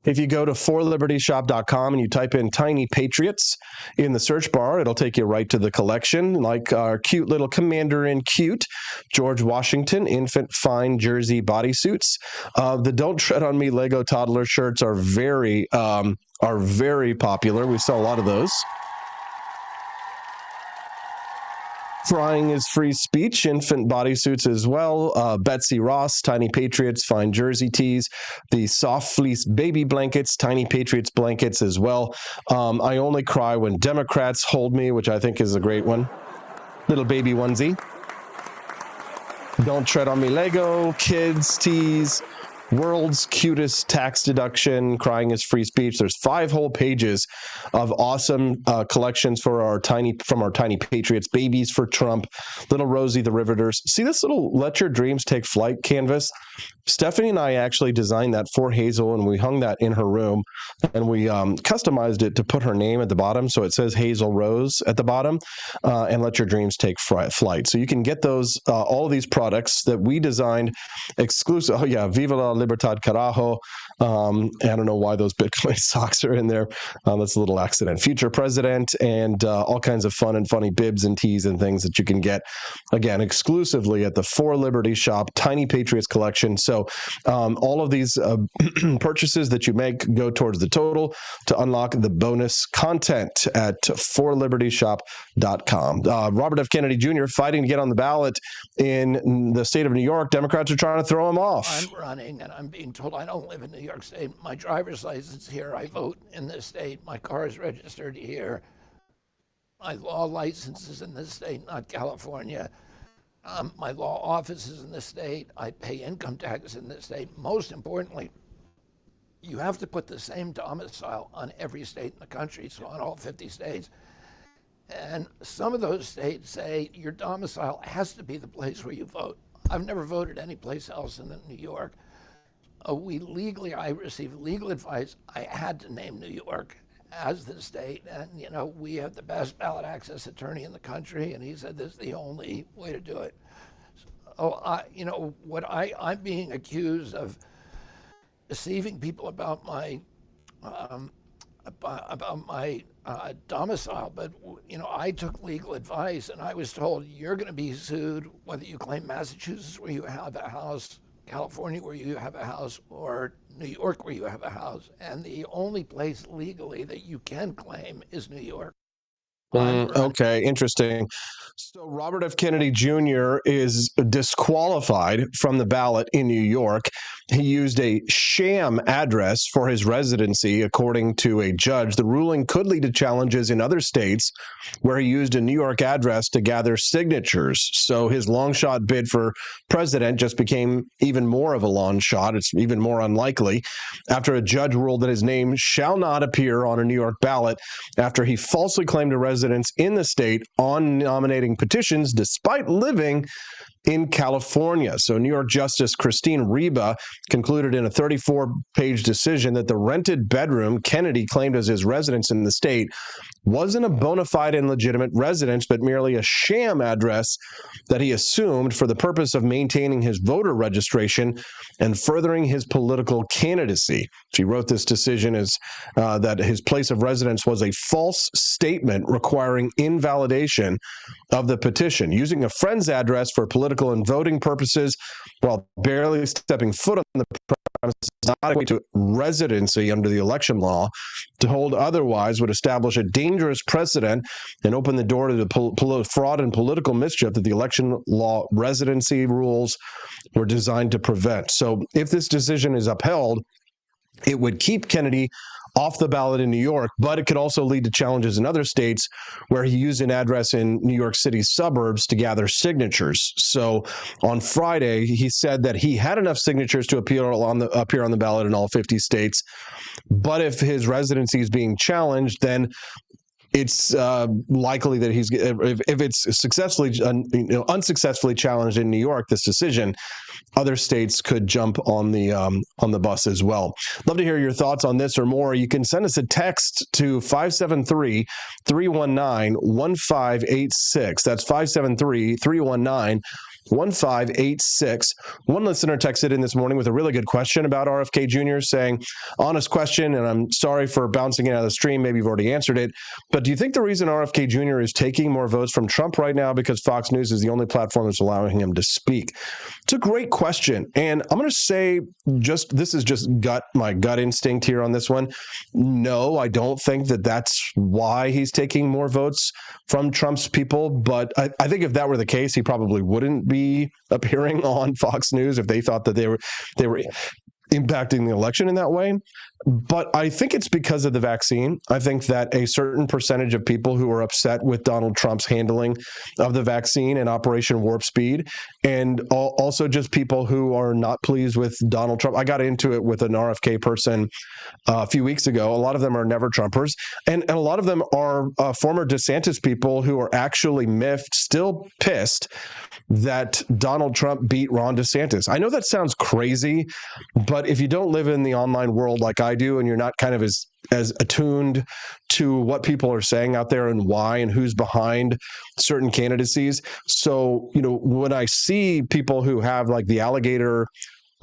Speaker 2: If you go to forlibertyshop.com and you type in Tiny Patriots in the search bar, it'll take you right to the collection, like our cute little Commander in Cute, George Washington, infant fine jersey bodysuits. The Don't Tread on Me Lego toddler shirts are very popular. We sell a lot of those. Frying is free speech, infant bodysuits as well. Betsy Ross, Tiny Patriots, fine jersey tees. The soft fleece baby blankets, Tiny Patriots blankets as well. I only cry when Democrats hold me, which I think is a great one. Little baby onesie. Don't Tread on Me Lego, kids tees. World's cutest tax deduction, crying is free speech. There's 5 whole pages of awesome collections from our Tiny Patriots, babies for Trump, little Rosie the Riveters. See this little Let Your Dreams Take Flight canvas? Stephanie and I actually designed that for Hazel, and we hung that in her room, and we customized it to put her name at the bottom, so it says Hazel Rose at the bottom, and Let Your Dreams Take Flight. So you can get those, all of these products that we designed exclusive. Oh yeah, Viva la Libertad Carajo. I don't know why those Bitcoin socks are in there. That's a little accident. Future President, and all kinds of fun and funny bibs and tees and things that you can get, again, exclusively at the For Liberty Shop Tiny Patriots collection. So all of these purchases that you make go towards the total to unlock the bonus content at forlibertyshop.com. Robert F. Kennedy Jr. fighting to get on the ballot in the state of New York. Democrats are trying to throw him off.
Speaker 10: I'm running, and I'm being told I don't live in New York State. My driver's license here. I vote in this state. My car is registered here. My law license is in this state, not California. My law office is in this state. I pay income tax in this state. Most importantly, you have to put the same domicile on every state in the country, so on all 50 states. And some of those states say your domicile has to be the place where you vote. I've never voted any place else in New York. I received legal advice. I had to name New York as the state, and we have the best ballot access attorney in the country, and he said this is the only way to do it. So, I'm being accused of deceiving people about my domicile, but I took legal advice, and I was told you're going to be sued whether you claim Massachusetts where you have a house, California where you have a house, or New York where you have a house, and the only place legally that you can claim is New York.
Speaker 2: Okay, interesting. So Robert F. Kennedy Jr. is disqualified from the ballot in New York. He used a sham address for his residency, according to a judge. The ruling could lead to challenges in other states where he used a New York address to gather signatures. So his long shot bid for president just became even more of a long shot. It's even more unlikely after a judge ruled that his name shall not appear on a New York ballot after he falsely claimed a residence in the state on nominating petitions despite living in California. So New York Justice Christine Reba concluded in a 34-page decision that the rented bedroom Kennedy claimed as his residence in the state wasn't a bona fide and legitimate residence, but merely a sham address that he assumed for the purpose of maintaining his voter registration and furthering his political candidacy. She wrote this decision as that his place of residence was a false statement requiring invalidation of the petition. Using a friend's address for political and voting purposes while barely stepping foot on the premise is not equate to residency under the election law. To hold otherwise would establish a dangerous precedent and open the door to the fraud and political mischief that the election law residency rules were designed to prevent. So if this decision is upheld, it would keep Kennedy off the ballot in New York, but it could also lead to challenges in other states where he used an address in New York City's suburbs to gather signatures. So on Friday, he said that he had enough signatures to appear on the ballot in all 50 states, but if his residency is being challenged, then it's likely that if it's successfully, unsuccessfully challenged in New York, this decision, other states could jump on the bus as well. Love to hear your thoughts on this or more. You can send us a text to 573-319-1586. That's 573-319-1586. One listener texted in this morning with a really good question about RFK Jr., saying, honest question, and I'm sorry for bouncing it out of the stream. Maybe you've already answered it. But do you think the reason RFK Jr. is taking more votes from Trump right now because Fox News is the only platform that's allowing him to speak? It's a great question. And I'm going to say this is just my gut instinct here on this one. No, I don't think that that's why he's taking more votes from Trump's people. But I think if that were the case, he probably wouldn't be appearing on Fox News if they thought that they were impacting the election in that way. But I think it's because of the vaccine. I think that a certain percentage of people who are upset with Donald Trump's handling of the vaccine and Operation Warp Speed, and also just people who are not pleased with Donald Trump. I got into it with an RFK person a few weeks ago. A lot of them are never Trumpers, and a lot of them are former DeSantis people who are actually miffed, still pissed that Donald Trump beat Ron DeSantis. I know that sounds crazy, but if you don't live in the online world like I do, and you're not kind of as attuned to what people are saying out there and why and who's behind certain candidacies. So, when I see people who have like the alligator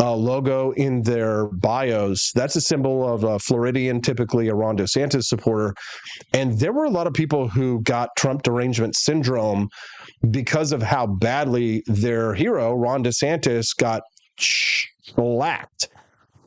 Speaker 2: logo in their bios, that's a symbol of a Floridian, typically a Ron DeSantis supporter. And there were a lot of people who got Trump derangement syndrome because of how badly their hero, Ron DeSantis, got shellacked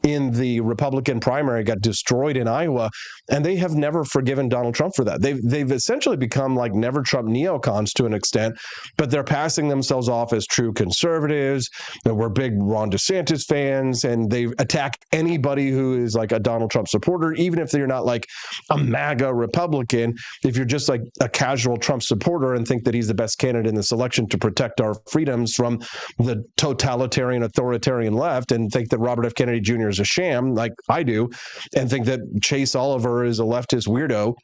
Speaker 2: in the Republican primary, got destroyed in Iowa, and they have never forgiven Donald Trump for that. They've essentially become like never Trump neocons to an extent, but they're passing themselves off as true conservatives. We're big Ron DeSantis fans, and they attack anybody who is like a Donald Trump supporter, even if you're not like a MAGA Republican. If you're just like a casual Trump supporter and think that he's the best candidate in this election to protect our freedoms from the totalitarian, authoritarian left, and think that Robert F. Kennedy Jr. is a sham, like I do, and think that Chase Oliver is a leftist weirdo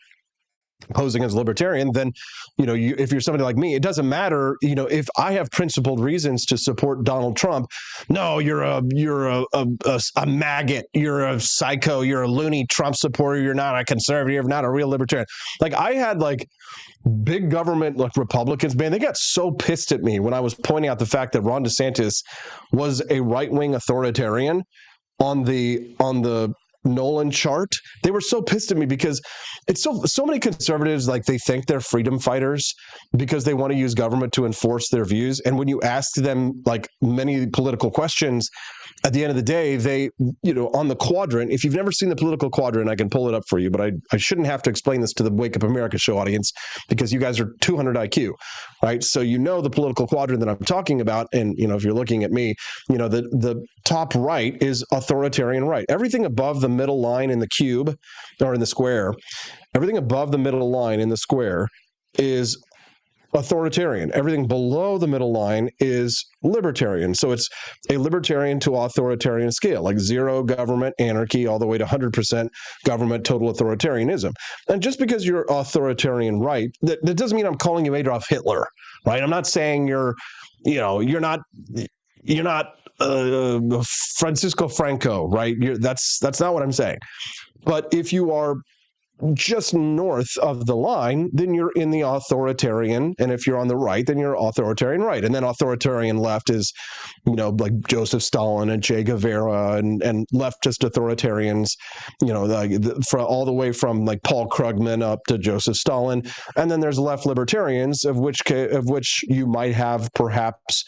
Speaker 2: posing as libertarian, then, if you're somebody like me, it doesn't matter, if I have principled reasons to support Donald Trump. No, you're a maggot, you're a psycho, you're a loony Trump supporter, you're not a conservative, not a real libertarian. Like, I had like big government like Republicans, man, they got so pissed at me when I was pointing out the fact that Ron DeSantis was a right-wing authoritarian on the Nolan chart. They were so pissed at me because it's so many conservatives, like, they think they're freedom fighters because they want to use government to enforce their views. And when you ask them like many political questions, at the end of the day, they, on the quadrant, if you've never seen the political quadrant, I can pull it up for you, but I shouldn't have to explain this to the Wake Up America show audience because you guys are 200 IQ, right? So the political quadrant that I'm talking about, and if you're looking at me, the top right is authoritarian right. Everything above the middle line in the cube or in the square, everything above the middle line in the square is authoritarian. Everything below the middle line is libertarian. So it's a libertarian to authoritarian scale, like zero government anarchy all the way to 100% government total authoritarianism. And just because you're authoritarian right, that doesn't mean I'm calling you Adolf Hitler, right? I'm not saying you're not Francisco Franco, right? That's not what I'm saying. But if you are just north of the line, then you're in the authoritarian. And if you're on the right, then you're authoritarian right. And then authoritarian left is, like Joseph Stalin and Che Guevara and leftist authoritarians, all the way from like Paul Krugman up to Joseph Stalin. And then there's left libertarians, of which you might have perhaps,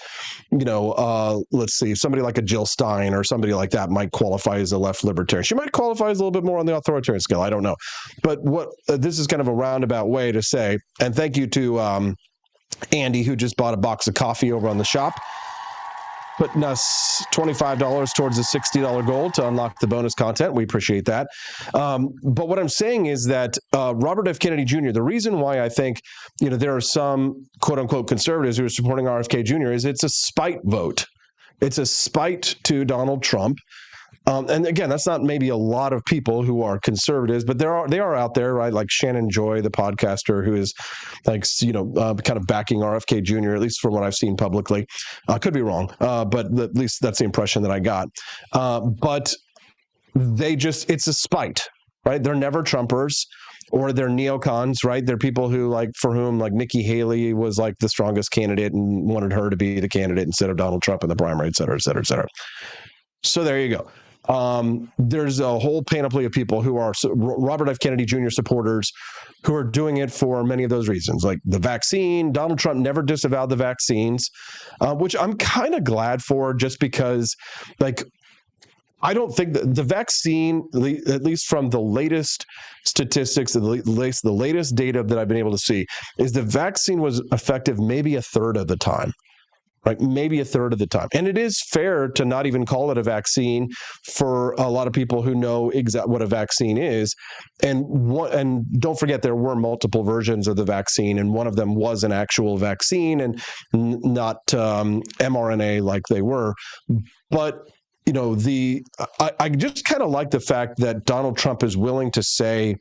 Speaker 2: let's see, somebody like a Jill Stein or somebody like that might qualify as a left libertarian. She might qualify as a little bit more on the authoritarian scale. I don't know. But this is kind of a roundabout way to say, and thank you to Andy, who just bought a box of coffee over on the shop. putting us $25 towards the $60 goal to unlock the bonus content. We appreciate that. But what I'm saying is that Robert F. Kennedy Jr., the reason why I think there are some quote-unquote conservatives who are supporting RFK Jr. is it's a spite vote. It's a spite to Donald Trump. And again, that's not maybe a lot of people who are conservatives, but they are out there, right? Like Shannon Joy, the podcaster, who is like, kind of backing RFK Jr., at least from what I've seen publicly. I could be wrong, but at least that's the impression that I got. But it's a spite, right? They're never Trumpers. Or they're neocons, right? They're people who for whom Nikki Haley was like the strongest candidate and wanted her to be the candidate instead of Donald Trump in the primary, et cetera, et cetera, et cetera. So there you go. There's a whole panoply of people who are Robert F. Kennedy Jr. supporters who are doing it for many of those reasons, like the vaccine. Donald Trump never disavowed the vaccines, which I'm kind of glad for, just because, I don't think that the vaccine, at least from the latest statistics, the latest data that I've been able to see, is the vaccine was effective maybe a third of the time. Right, maybe a third of the time. And it is fair to not even call it a vaccine for a lot of people who know exactly what a vaccine is. And don't forget, there were multiple versions of the vaccine, and one of them was an actual vaccine and not mRNA like they were. But I just kind of like the fact that Donald Trump is willing to say,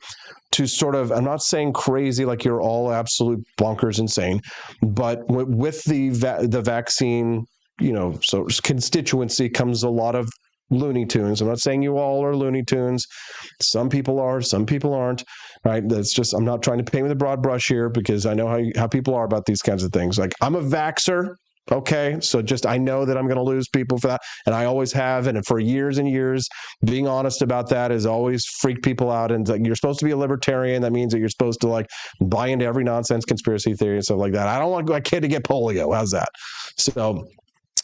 Speaker 2: to sort of, I'm not saying crazy like you're all absolute bonkers insane, but with the vaccine, so constituency comes a lot of Looney Tunes. I'm not saying you all are Looney Tunes. Some people are, some people aren't, right? That's just, I'm not trying to paint with a broad brush here, because I know how people are about these kinds of things. Like, I'm a vaxxer. Okay, so I know that I'm going to lose people for that, and I always have, and for years and years, being honest about that has always freaked people out. And you're supposed to be a libertarian. That means that you're supposed to buy into every nonsense conspiracy theory and stuff like that. I don't want my kid to get polio. How's that?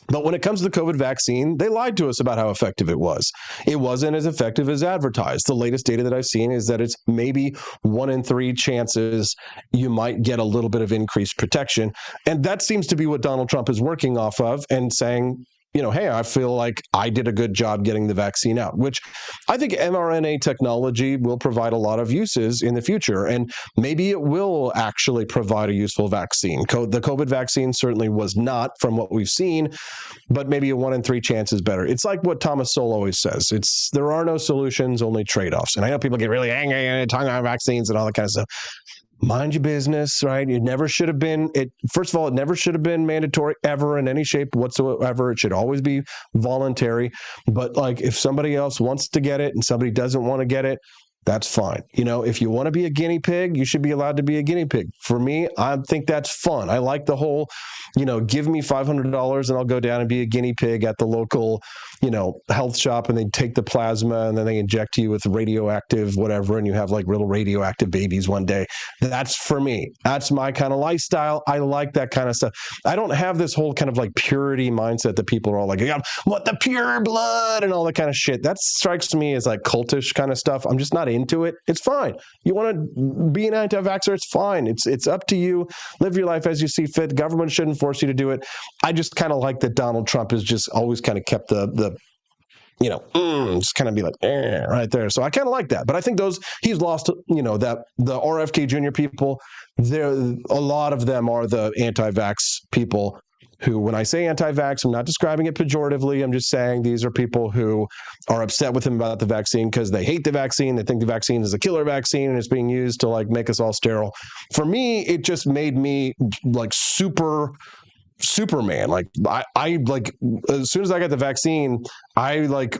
Speaker 2: But when it comes to the COVID vaccine, they lied to us about how effective it was. It wasn't as effective as advertised. The latest data that I've seen is that it's maybe 1 in 3 chances you might get a little bit of increased protection. And that seems to be what Donald Trump is working off of and saying, hey, I feel like I did a good job getting the vaccine out, which I think mRNA technology will provide a lot of uses in the future. And maybe it will actually provide a useful vaccine. The COVID vaccine certainly was not, from what we've seen, but maybe a 1 in 3 chance is better. It's like what Thomas Sowell always says. There are no solutions, only trade-offs. And I know people get really angry and talking about vaccines and all that kind of stuff. Mind your business, right? It never should have been. First of all, it never should have been mandatory ever in any shape whatsoever. It should always be voluntary. But if somebody else wants to get it and somebody doesn't want to get it, that's fine. If you want to be a guinea pig, you should be allowed to be a guinea pig. For me, I think that's fun. I like the whole, give me $500 and I'll go down and be a guinea pig at the local, health shop, and they take the plasma and then they inject you with radioactive whatever, and you have little radioactive babies one day. That's for me. That's my kind of lifestyle. I like that kind of stuff. I don't have this whole kind of purity mindset that people are all I want the pure blood and all that kind of shit. That strikes me as cultish kind of stuff. I'm just not into it. It's fine. You want to be an anti-vaxxer, it's fine. It's up to you. Live your life as you see fit. Government shouldn't force you to do it. I just kind of like that Donald Trump has just always kind of kept just kind of be right there. So I kind of like that. But I think he's lost, that the RFK Jr. people, a lot of them are the anti-vax people who, when I say anti-vax, I'm not describing it pejoratively. I'm just saying these are people who are upset with him about the vaccine because they hate the vaccine. They think the vaccine is a killer vaccine and it's being used to make us all sterile. For me, it just made me Superman. I as soon as I got the vaccine, I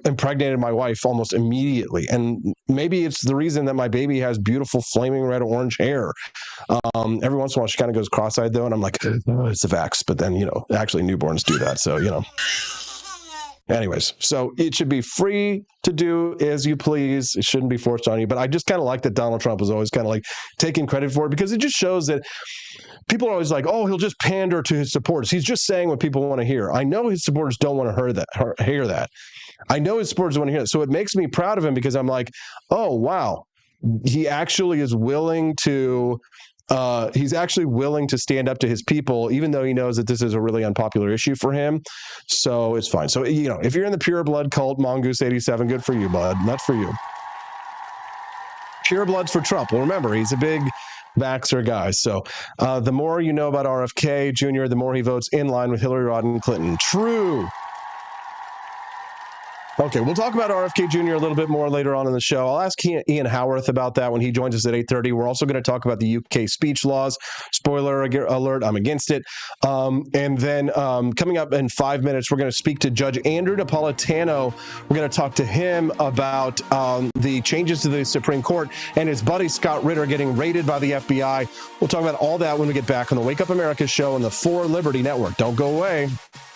Speaker 2: impregnated my wife almost immediately. And maybe it's the reason that my baby has beautiful flaming red orange hair. Every once in a while she kind of goes cross-eyed though, and I'm like, oh, it's the vax. But then, actually newborns do that. So, anyways, so it should be free to do as you please. It shouldn't be forced on you. But I just kind of like that Donald Trump was always kind of taking credit for it, because it just shows that people are always oh, he'll just pander to his supporters. He's just saying what people want to hear. I know his supporters don't want to hear that. I know his supporters want to hear that. So it makes me proud of him, because I'm oh, wow, he actually is willing to He's actually willing to stand up to his people, even though he knows that this is a really unpopular issue for him. So it's fine. So, if you're in the pure blood cult, Mongoose 87, good for you, bud. Not for you. Pure blood's for Trump. Well, remember, he's a big vaxxer guy. So the more you know about RFK Jr., the more he votes in line with Hillary Rodham Clinton. True. Okay, we'll talk about RFK Jr. a little bit more later on in the show. I'll ask Ian Howarth about that when he joins us at 8:30. We're also going to talk about the UK speech laws. Spoiler alert, I'm against it. And then coming up in 5 minutes, we're going to speak to Judge Andrew Napolitano. We're going to talk to him about the changes to the Supreme Court and his buddy Scott Ritter getting raided by the FBI. We'll talk about all that when we get back on the Wake Up America show on the 4 Liberty Network. Don't go away.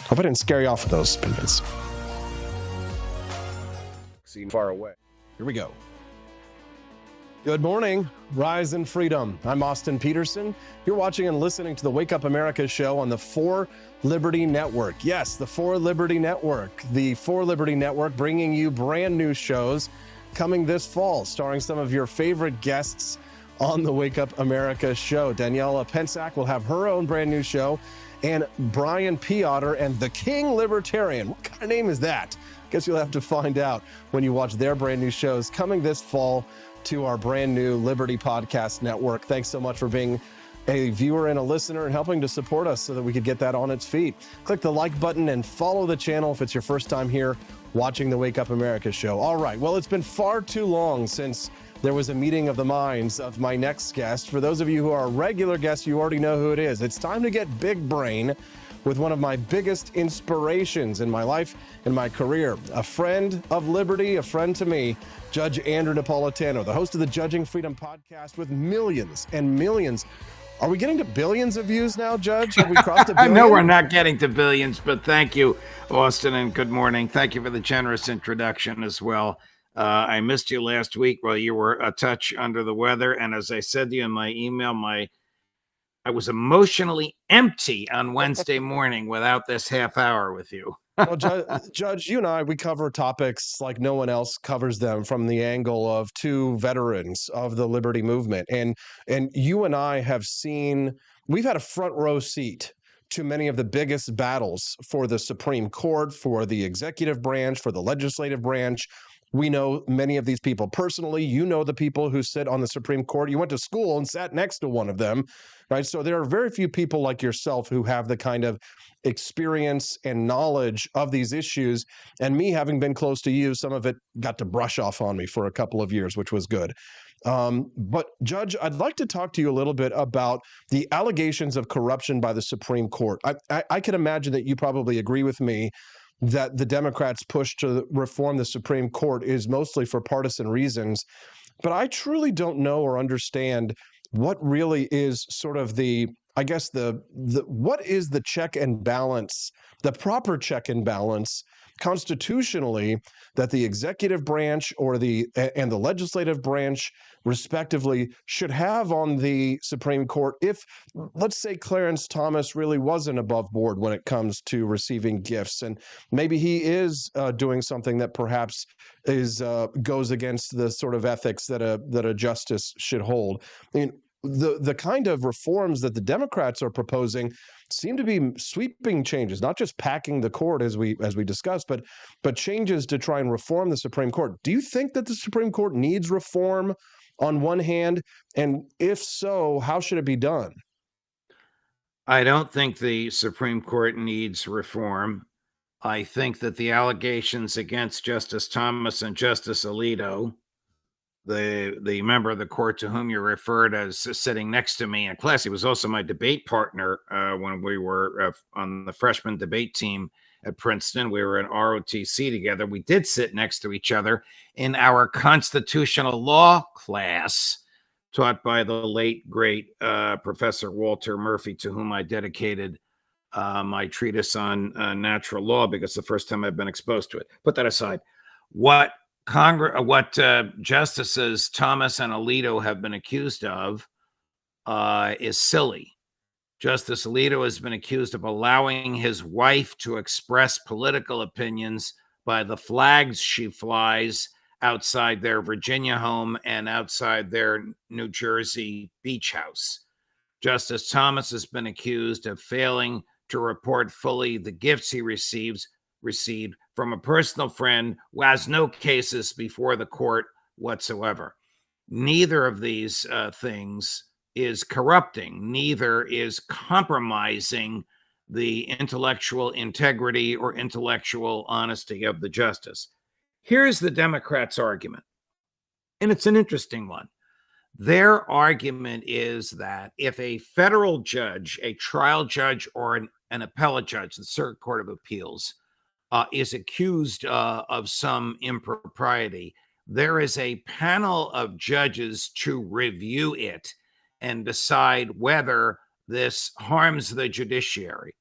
Speaker 2: Hope I didn't scare you off with those opinions.
Speaker 1: Seen far away.
Speaker 2: Here we go. Good morning, Rise and Freedom. I'm Austin Peterson. You're watching and listening to the Wake Up America show on the 4 Liberty Network. Yes, the 4 Liberty Network. The 4 Liberty Network bringing you brand new shows coming this fall, starring some of your favorite guests on the Wake Up America show. Daniela Pensac will have her own brand new show, and Brian Piotr and the King Libertarian. What kind of name is that? Guess you'll have to find out when you watch their brand new shows coming this fall to our brand new Liberty Podcast Network. Thanks so much for being a viewer and a listener and helping to support us so that we could get that on its feet. Click the like button and follow the channel if it's your first time here watching the Wake Up America show. All right, well, it's been far too long since there was a meeting of the minds of my next guest. For those of you who are regular guests, you already know who it is. It's time to get big brain with one of my biggest inspirations in my life and my career. A friend of liberty, a friend to me, Judge Andrew Napolitano, the host of the Judging Freedom podcast with millions and millions. Are we getting to billions of views now, Judge? Have we crossed a billion?
Speaker 10: No, we're not getting to billions, but thank you, Austin, and good morning. Thank you for the generous introduction as well. I missed you last week while you were a touch under the weather, and as I said to you in my email, I was emotionally empty on Wednesday morning without this half hour with you.
Speaker 2: Well, Judge, you and I, we cover topics like no one else covers them from the angle of 2 veterans of the liberty movement. And you and I have seen, we've had a front row seat to many of the biggest battles for the Supreme Court, for the executive branch, for the legislative branch. We know many of these people personally. You know the people who sit on the Supreme Court. You went to school and sat next to one of them, right? So there are very few people like yourself who have the kind of experience and knowledge of these issues. And me having been close to you, some of it got to brush off on me for a couple of years, which was good. But Judge, I'd like to talk to you a little bit about the allegations of corruption by the Supreme Court. I can imagine that you probably agree with me that the Democrats' push to reform the Supreme Court is mostly for partisan reasons. But I truly don't know or understand what really is sort of what is the check and balance, the proper check and balance constitutionally that the executive branch and the legislative branch respectively should have on the Supreme Court if, let's say, Clarence Thomas really wasn't above board when it comes to receiving gifts, and maybe he is doing something that perhaps goes against the sort of ethics that a justice should hold. I mean, the kind of reforms that the Democrats are proposing seem to be sweeping changes, not just packing the court as we discussed, but changes to try and reform the Supreme Court. Do you think that the Supreme Court needs reform on one hand? And if so, how should it be done?
Speaker 10: I don't think the Supreme Court needs reform. I think that the allegations against Justice Thomas and Justice Alito, the member of the court to whom you referred as sitting next to me in class, he was also my debate partner when we were on the freshman debate team at Princeton. We were in ROTC together. We did sit next to each other in our constitutional law class taught by the late, great Professor Walter Murphy, to whom I dedicated my treatise on natural law because the first time I've been exposed to it. Put that aside. What Justices Thomas and Alito have been accused of is silly. Justice Alito has been accused of allowing his wife to express political opinions by the flags she flies outside their Virginia home and outside their New Jersey beach house.
Speaker 11: Justice Thomas has been accused of failing to report fully the gifts he received from a personal friend who has no cases before the court whatsoever. Neither of these things is corrupting. Neither is compromising the intellectual integrity or intellectual honesty of the justice. Here's the Democrats' argument, and it's an interesting one. Their argument is that if a federal judge, a trial judge, or an appellate judge, the Circuit Court of Appeals, is accused of some impropriety, there is a panel of judges to review it and decide whether this harms the judiciary.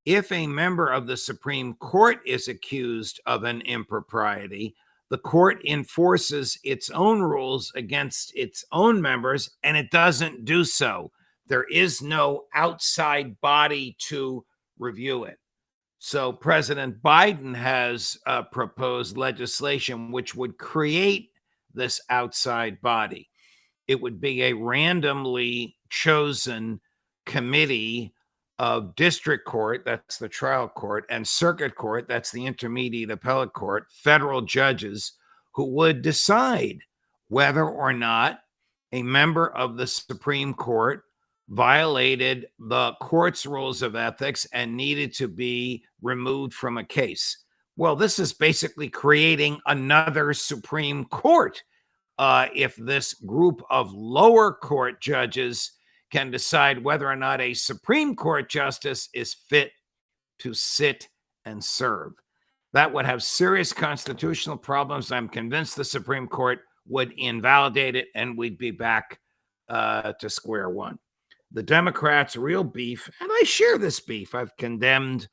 Speaker 11: If a member of the Supreme Court is accused of an impropriety, the court enforces its own rules against its own members, and it doesn't do so. There is no outside body to review it. So President Biden has proposed legislation which would create this outside body. It would be a randomly chosen committee of district court, that's the trial court, and circuit court, that's the intermediate appellate court, federal judges who would decide whether or not a member of the Supreme Court violated the court's rules of ethics and needed to be removed from a case. Well, this is basically creating another Supreme Court. If this group of lower court judges can decide whether or not a Supreme Court justice is fit to sit and serve. That would have serious constitutional problems. I'm convinced the Supreme Court would invalidate it, and we'd be back to square one. The Democrats' real beef, and I share this beef, I've condemned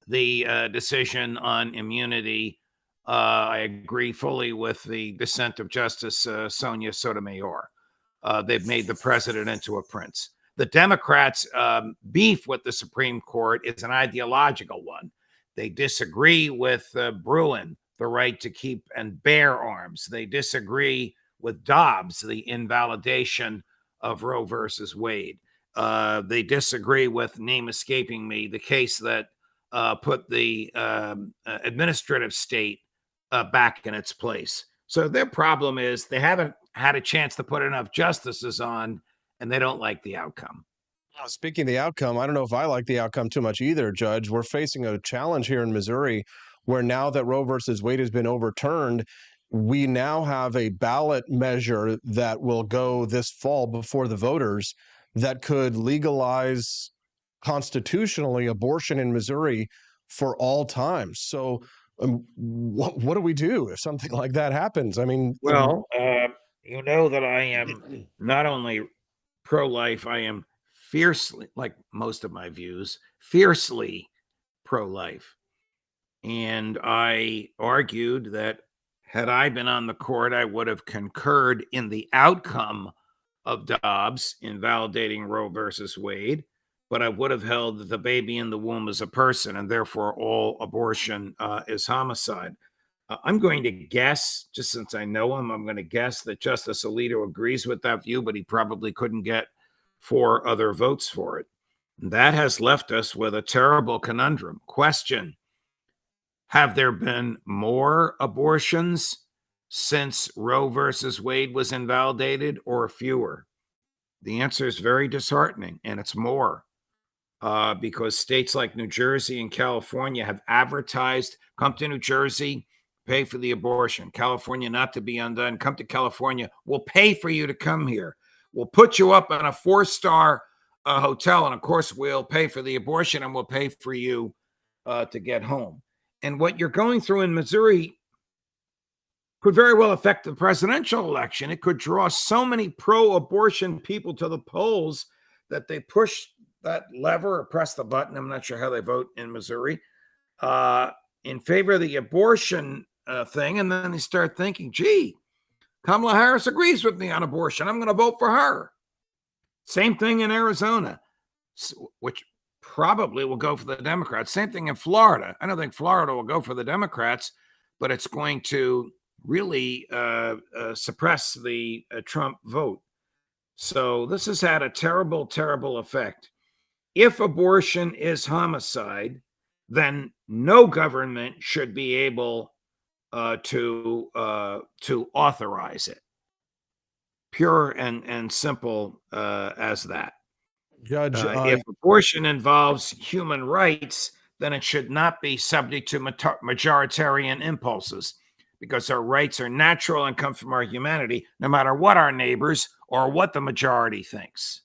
Speaker 11: the decision on immunity. I agree fully with the dissent of Justice Sonia Sotomayor. They've made the president into a prince. The Democrats' beef with the Supreme Court is an ideological one. They disagree with Bruin, the right to keep and bear arms. They disagree with Dobbs, the invalidation of Roe versus Wade. They disagree with, name escaping me, the case that put the administrative state back in its place. So their problem is they haven't had a chance to put enough justices on, and they don't like the outcome.
Speaker 2: Speaking of the outcome, I don't know if I like the outcome too much either, Judge. We're facing a challenge here in Missouri where now that Roe versus Wade has been overturned, we now have a ballot measure that will go this fall before the voters that could legalize constitutionally abortion in Missouri for all time. So what do we do if something like that happens? I mean,
Speaker 11: well, you know that I am not only pro-life, I am fiercely, like most of my views, fiercely pro-life. And I argued that had I been on the court, I would have concurred in the outcome of Dobbs invalidating Roe versus Wade, but I would have held that the baby in the womb is a person, and therefore all abortion is homicide. I'm going to guess, just since I know him, I'm going to guess that Justice Alito agrees with that view, but he probably couldn't get 4 other votes for it. And that has left us with a terrible conundrum. Question: have there been more abortions since Roe versus Wade was invalidated, or fewer? The answer is very disheartening, and it's more. Because states like New Jersey and California have advertised, come to New Jersey, pay for the abortion. California, not to be undone, come to California, we'll pay for you to come here. We'll put you up in a 4-star hotel, and of course, we'll pay for the abortion, and we'll pay for you to get home. And what you're going through in Missouri could very well affect the presidential election. It could draw so many pro-abortion people to the polls that they push that lever or press the button, I'm not sure how they vote in Missouri, in favor of the abortion thing. And then they start thinking, gee, Kamala Harris agrees with me on abortion. I'm going to vote for her. Same thing in Arizona, which probably will go for the Democrats. Same thing in Florida. I don't think Florida will go for the Democrats, but it's going to really suppress the Trump vote. So this has had a terrible, terrible effect. If abortion is homicide, then no government should be able to authorize it. Pure and simple as that.
Speaker 2: Judge,
Speaker 11: if abortion involves human rights, then it should not be subject to majoritarian impulses, because our rights are natural and come from our humanity, no matter what our neighbors or what the majority thinks.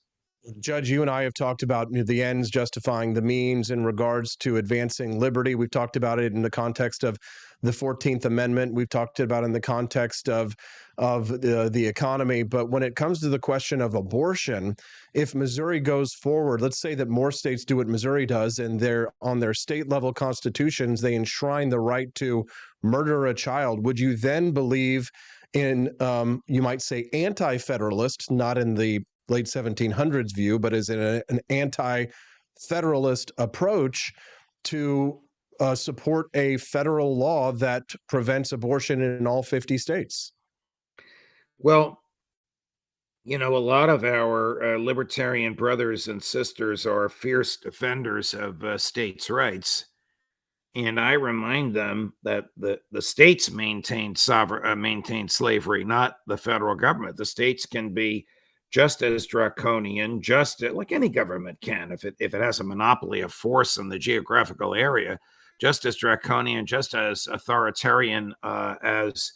Speaker 2: Judge, you and I have talked about the ends justifying the means in regards to advancing liberty. We've talked about it in the context of the 14th Amendment. We've talked about it in the context of the economy. But when it comes to the question of abortion, if Missouri goes forward, let's say that more states do what Missouri does, and they're on their state level constitutions, they enshrine the right to murder a child. Would you then believe in, you might say, anti-federalist, not in the late 1700s view, but as an anti-federalist approach to support a federal law that prevents abortion in all 50 states?
Speaker 11: Well, a lot of our libertarian brothers and sisters are fierce defenders of states' rights. And I remind them that the states maintain slavery, not the federal government. The states can be just as draconian, just like any government can, if it has a monopoly of force in the geographical area, just as draconian, just as authoritarian as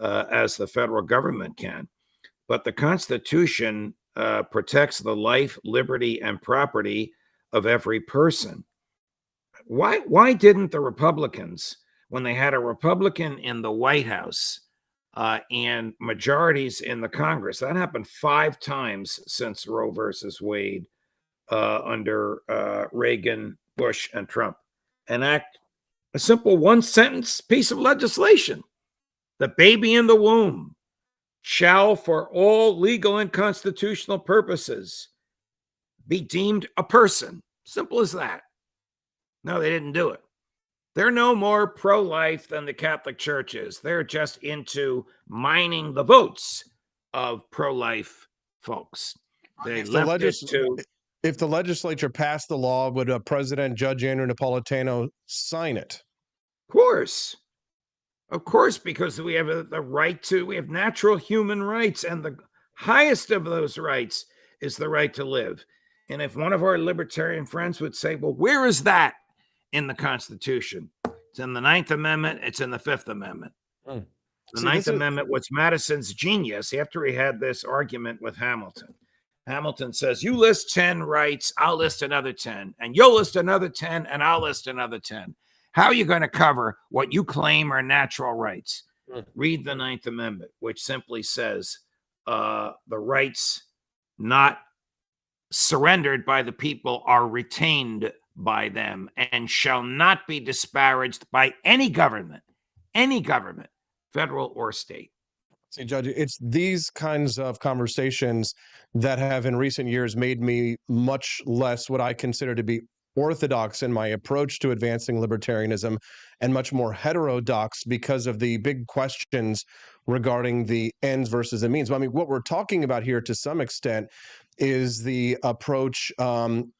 Speaker 11: the federal government can. But the Constitution protects the life, liberty, and property of every person. Why didn't the Republicans, when they had a Republican in the White House and majorities in the Congress, that happened 5 times since Roe versus Wade under Reagan, Bush, and Trump, enact a simple 1-sentence piece of legislation: the baby in the womb shall, for all legal and constitutional purposes, be deemed a person. Simple as that. No, they didn't do it. They're no more pro-life than the Catholic Church is. They're just into mining the votes of pro-life folks. They left it to...
Speaker 2: If the legislature passed the law, would President Judge Andrew Napolitano sign it?
Speaker 11: Of course, because we have we have natural human rights, and the highest of those rights is the right to live. And if one of our libertarian friends would say, well, where is that in the Constitution? It's in the 9th Amendment. It's in the 5th Amendment. The 9th Amendment was Madison's genius after he had this argument with Hamilton. Hamilton says, you list 10 rights, I'll list another 10, and you'll list another 10, and I'll list another 10. How are you going to cover what you claim are natural rights? Read the 9th Amendment, which simply says the rights not surrendered by the people are retained by them and shall not be disparaged by any government, federal or state.
Speaker 2: See, Judge, it's these kinds of conversations that have in recent years made me much less what I consider to be orthodox in my approach to advancing libertarianism and much more heterodox because of the big questions regarding the ends versus the means. I mean, what we're talking about here to some extent is the approach. I'm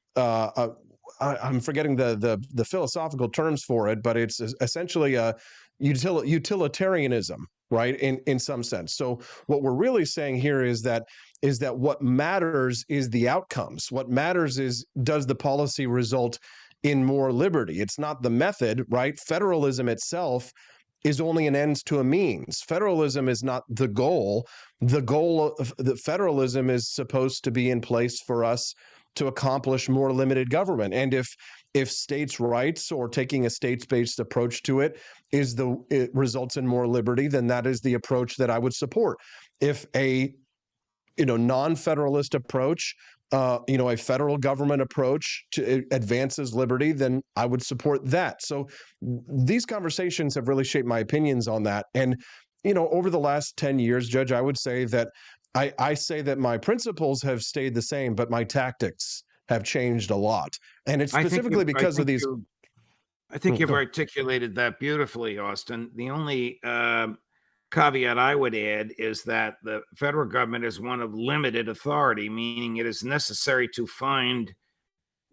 Speaker 2: forgetting the philosophical terms for it, but it's essentially a utilitarianism, right? In some sense. So what we're really saying here is that what matters is the outcomes. What matters is, does the policy result in more liberty? It's not the method, right? Federalism itself is only an ends to a means. Federalism is not the goal. The goal of the federalism is supposed to be in place for us to accomplish more limited government. And if states' rights or taking a states-based approach to it results in more liberty, then that is the approach that I would support. If a non-federalist approach, a federal government approach advances liberty, then I would support that. So these conversations have really shaped my opinions on that. And, over the last 10 years, Judge, I would say that I say that my principles have stayed the same, but my tactics have changed a lot. And it's specifically because of these.
Speaker 11: I think you've articulated that beautifully, Austin. The only caveat I would add is that the federal government is one of limited authority, meaning it is necessary to find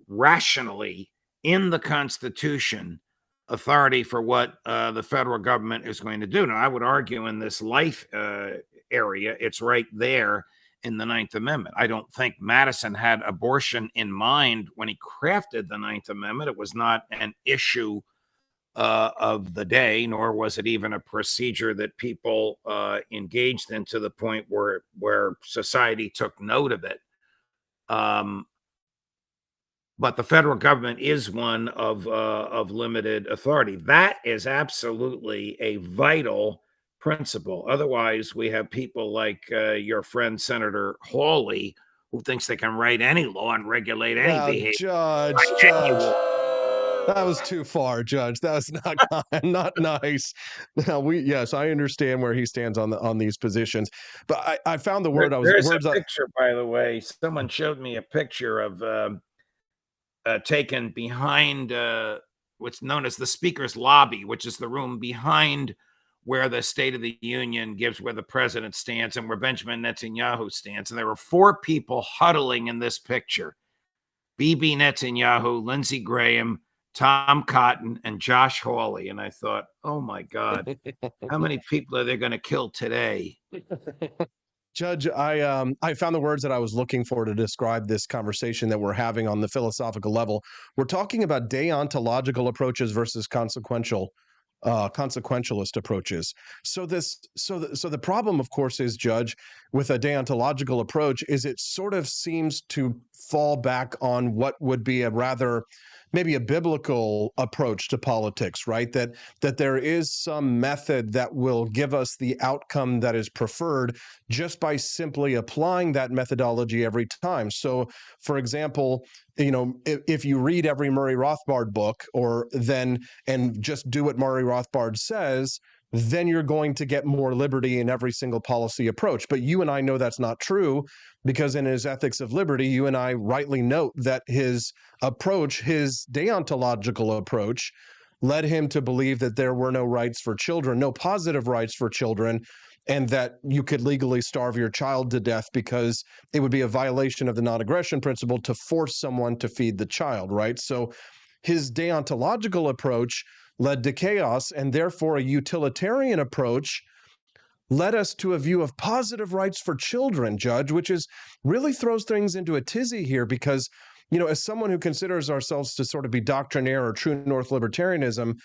Speaker 11: rationally in the Constitution authority for what the federal government is going to do. Now, I would argue in this life area, it's right there in the Ninth Amendment. I don't think Madison had abortion in mind when he crafted the Ninth Amendment. It was not an issue of the day, nor was it even a procedure that people engaged in to the point where society took note of it. But the federal government is one of limited authority. That is absolutely a vital principle. Otherwise, we have people like your friend Senator Hawley, who thinks they can write any law and regulate any behavior.
Speaker 2: Judge, that was too far, Judge. That was not nice. Now, yes, I understand where he stands on these positions, but I found the word.
Speaker 11: There's a picture, by the way. Someone showed me a picture of taken behind what's known as the Speaker's lobby, which is the room behind where the State of the Union gives where the president stands and where Benjamin Netanyahu stands. And there were 4 people huddling in this picture: Bibi Netanyahu, Lindsey Graham, Tom Cotton, and Josh Hawley. And I thought, oh my God, how many people are they going to kill today?
Speaker 2: Judge, I found the words that I was looking for to describe this conversation that we're having on the philosophical level. We're talking about deontological approaches versus consequentialist approaches. So the problem, of course, is, Judge, with a deontological approach is it sort of seems to fall back on what would be a rather maybe a biblical approach to politics, right? That there is some method that will give us the outcome that is preferred just by simply applying that methodology every time. So, for example, if you read every Murray Rothbard book and just do what Murray Rothbard says, then you're going to get more liberty in every single policy approach. But you and I know that's not true, because in his Ethics of Liberty, you and I rightly note that his approach, his deontological approach, led him to believe that there were no rights for children, no positive rights for children, and that you could legally starve your child to death because it would be a violation of the non-aggression principle to force someone to feed the child, right? So his deontological approach led to chaos, and therefore a utilitarian approach led us to a view of positive rights for children, Judge, which is really throws things into a tizzy here because, as someone who considers ourselves to sort of be doctrinaire or true North libertarianism,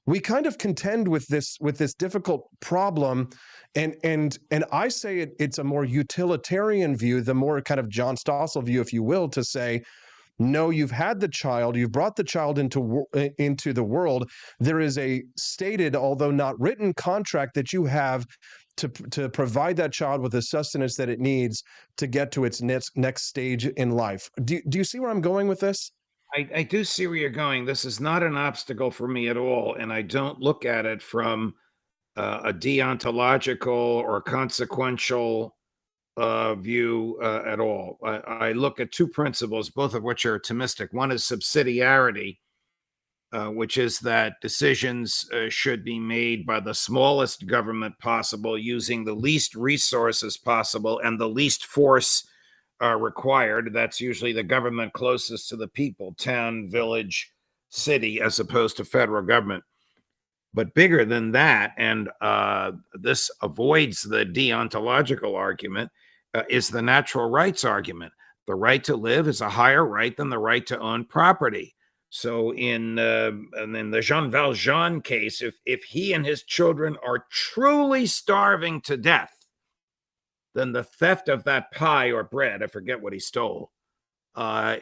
Speaker 2: we kind of contend with this difficult problem, and I say it's a more utilitarian view, the more kind of John Stossel view, if you will, to say, no, you've had the child, you've brought the child into the world. There is a stated, although not written, contract that you have to provide that child with the sustenance that it needs to get to its next stage in life. Do you see where I'm going with this?
Speaker 11: I do see where you're going. This is not an obstacle for me at all, and I don't look at it from a deontological or consequential view at all. I look at 2 principles, both of which are Thomistic. One is subsidiarity, which is that decisions should be made by the smallest government possible, using the least resources possible and the least force required. That's usually the government closest to the people, town, village, city, as opposed to federal government. But bigger than that, and this avoids the deontological argument, is the natural rights argument. The right to live is a higher right than the right to own property. So in the Jean Valjean case, if he and his children are truly starving to death, then the theft of that pie or bread, I forget what he stole,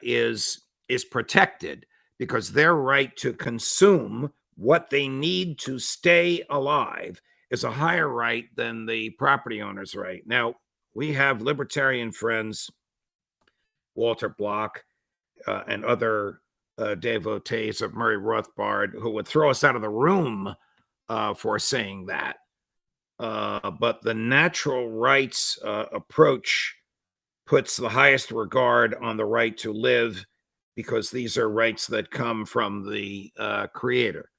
Speaker 11: is protected, because their right to consume what they need to stay alive is a higher right than the property owner's right. Now, we have libertarian friends, Walter Block and other devotees of Murray Rothbard, who would throw us out of the room for saying that. But the natural rights approach puts the highest regard on the right to live, because these are rights that come from the Creator.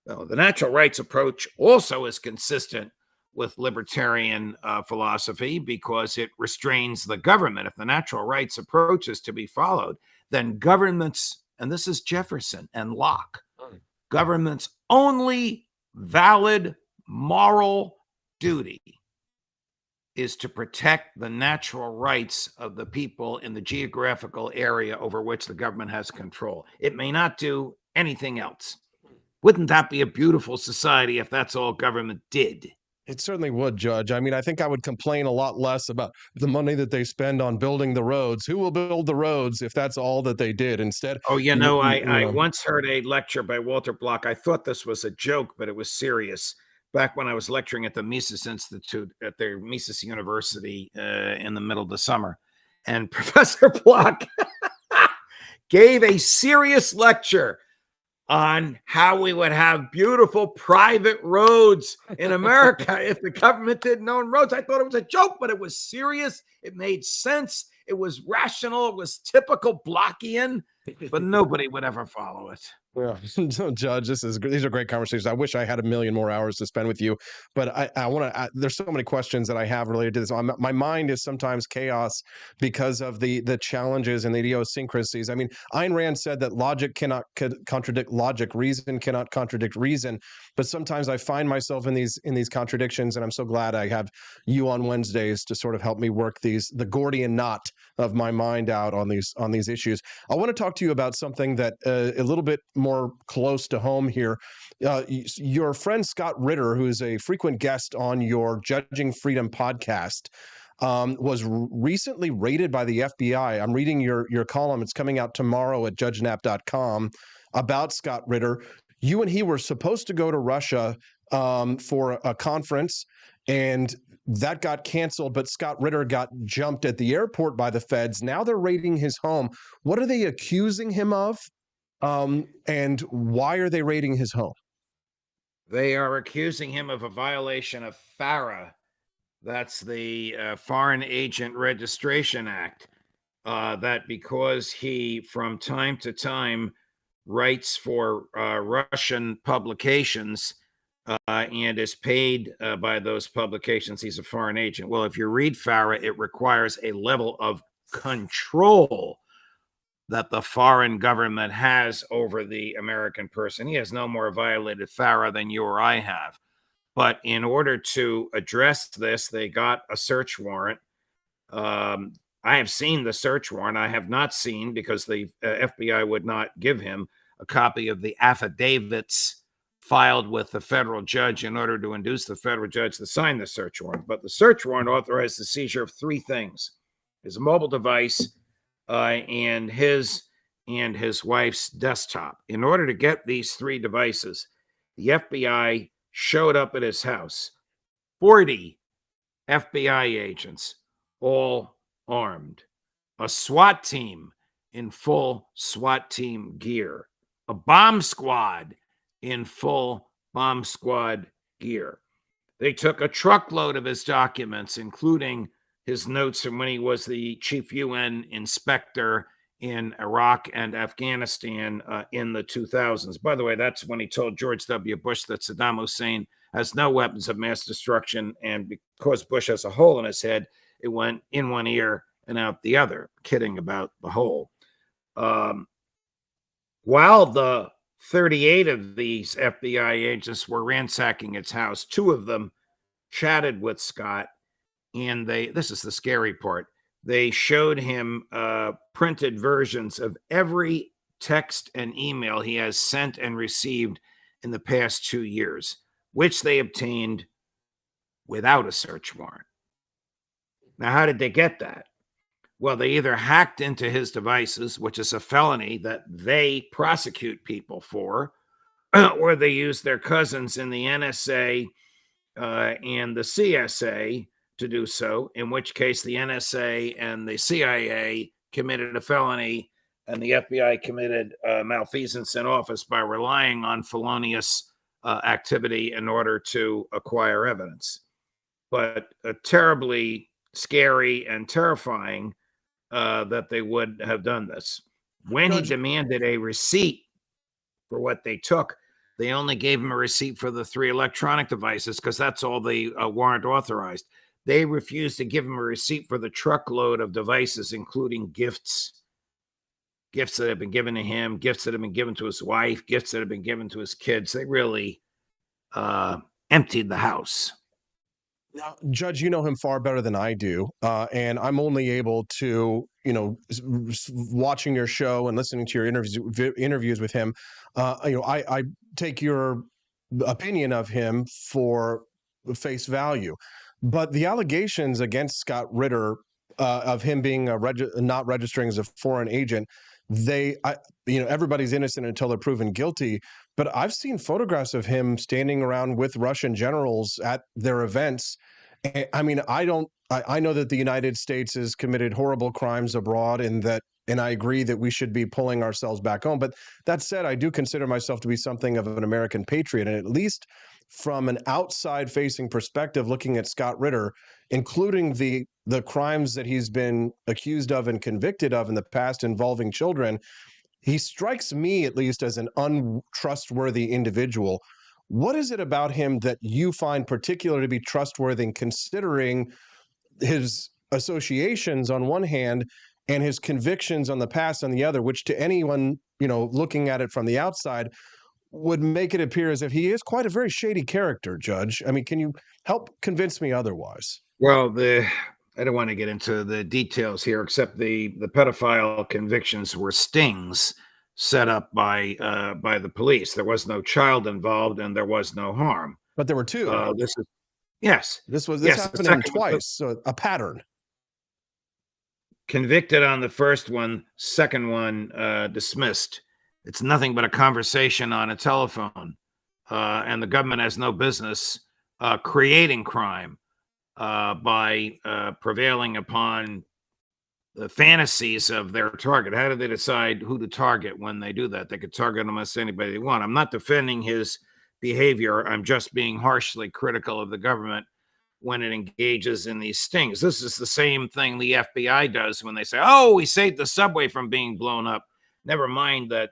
Speaker 11: Now, the natural rights approach also is consistent with libertarian philosophy because it restrains the government. If the natural rights approach is to be followed, then government's, and this is Jefferson and Locke, government's only valid moral duty is to protect the natural rights of the people in the geographical area over which the government has control. It may not do anything else. Wouldn't that be a beautiful society if that's all government did?
Speaker 2: It certainly would, Judge. I mean, I think I would complain a lot less about the money that they spend on building the roads. Who will build the roads if that's all that they did? Instead,
Speaker 11: oh, I once heard a lecture by Walter Block. I thought this was a joke, but it was serious. Back when I was lecturing at the Mises Institute at their Mises University in the middle of the summer. And Professor Block gave a serious lecture on how we would have beautiful private roads in America if the government didn't own roads. I thought it was a joke, but it was serious. It made sense. It was rational. It was typical Blockian, but nobody would ever follow it.
Speaker 2: Yeah, Judge, these are great conversations. I wish I had a million more hours to spend with you, but I want to. There's so many questions that I have related to this. My mind is sometimes chaos because of the challenges and the idiosyncrasies. I mean, Ayn Rand said that logic cannot contradict logic, reason cannot contradict reason. But sometimes I find myself in these contradictions, and I'm so glad I have you on Wednesdays to sort of help me work the Gordian knot of my mind out on these issues. I want to talk to you about something that a little bit more close to home here. Your friend Scott Ritter, who is a frequent guest on your Judging Freedom podcast, was recently raided by the FBI. I'm reading your column. It's coming out tomorrow at judgenap.com about Scott Ritter. You and he were supposed to go to Russia for a conference, and that got canceled, but Scott Ritter got jumped at the airport by the feds. Now they're raiding his home. What are they accusing him of? And why are they raiding his home?
Speaker 11: They are accusing him of a violation of FARA. That's the Foreign Agent Registration Act. That because he, from time to time, writes for Russian publications and is paid by those publications, he's a foreign agent. Well, if you read FARA, it requires a level of control that the foreign government has over the American person. He has no more violated FARA than you or I have. But in order to address this, they got a search warrant. I have seen the search warrant. I have not seen, because the FBI would not give him a copy of the affidavits filed with the federal judge in order to induce the federal judge to sign the search warrant. But the search warrant authorized the seizure of three things: his mobile device, and his wife's desktop. In order to get these three devices, the FBI showed up at his house, 40 FBI agents, all armed, a SWAT team in full SWAT team gear, a bomb squad in full bomb squad gear. They took a truckload of his documents, including his notes from when he was the chief UN inspector in Iraq and Afghanistan in the 2000s. By the way, that's when he told George W. Bush that Saddam Hussein has no weapons of mass destruction, and because Bush has a hole in his head, it went in one ear and out the other. Kidding about the hole. While the 38 of these FBI agents were ransacking its house, two of them chatted with Scott, and this is the scary part, they showed him printed versions of every text and email he has sent and received in the past 2 years, which they obtained without a search warrant. Now, how did they get that? Well, they either hacked into his devices, which is a felony that they prosecute people for, or they used their cousins in the NSA and the CSA to do so, in which case the NSA and the CIA committed a felony and the FBI committed malfeasance in office by relying on felonious activity in order to acquire evidence. But terribly scary and terrifying that they would have done this. When he demanded a receipt for what they took, They only gave him a receipt for the 3 electronic devices because that's all the warrant authorized. They refused to give him a receipt for the truckload of devices, including gifts that have been given to him, gifts that have been given to his wife, gifts that have been given to his kids. They really emptied the house.
Speaker 2: Now, Judge, you know him far better than I do, and I'm only able to, watching your show and listening to your interviews with him. I take your opinion of him for face value, but the allegations against Scott Ritter of him being not registering as a foreign agent, everybody's innocent until they're proven guilty. But I've seen photographs of him standing around with Russian generals at their events. I mean, I know that the United States has committed horrible crimes abroad, and I agree that we should be pulling ourselves back home. But that said, I do consider myself to be something of an American patriot, and at least from an outside-facing perspective, looking at Scott Ritter, including the crimes that he's been accused of and convicted of in the past involving children, he strikes me at least as an untrustworthy individual. What is it about him that you find particular to be trustworthy, considering his associations on one hand and his convictions on the past on the other, which to anyone, looking at it from the outside would make it appear as if he is quite a very shady character, Judge? I mean, can you help convince me otherwise?
Speaker 11: Well, I don't want to get into the details here, except the pedophile convictions were stings set up by the police. There was no child involved, and there was no harm.
Speaker 2: But there were 2.
Speaker 11: Yes.
Speaker 2: This happened to him twice, so a pattern.
Speaker 11: Convicted on the first one, second one dismissed. It's nothing but a conversation on a telephone, and the government has no business creating crime by prevailing upon the fantasies of their target. How do they decide who to target when they do that? They could target almost anybody they want. I'm not defending his behavior. I'm just being harshly critical of the government when it engages in these stings. This is the same thing the FBI does when they say, oh, we saved the subway from being blown up. Never mind that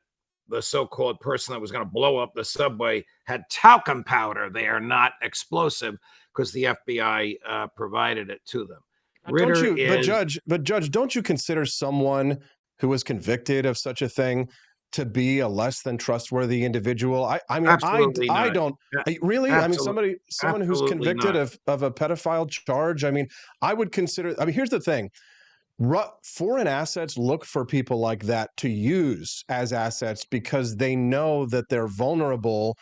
Speaker 11: the so-called person that was going to blow up the subway had talcum powder there, not explosive, because the FBI provided it to them.
Speaker 2: But Judge, don't you consider someone who was convicted of such a thing to be a less than trustworthy individual? I mean, I don't really. I mean, someone who's convicted of a pedophile charge. I mean, I would consider. I mean, here's the thing. Foreign assets look for people like that to use as assets because they know that they're vulnerable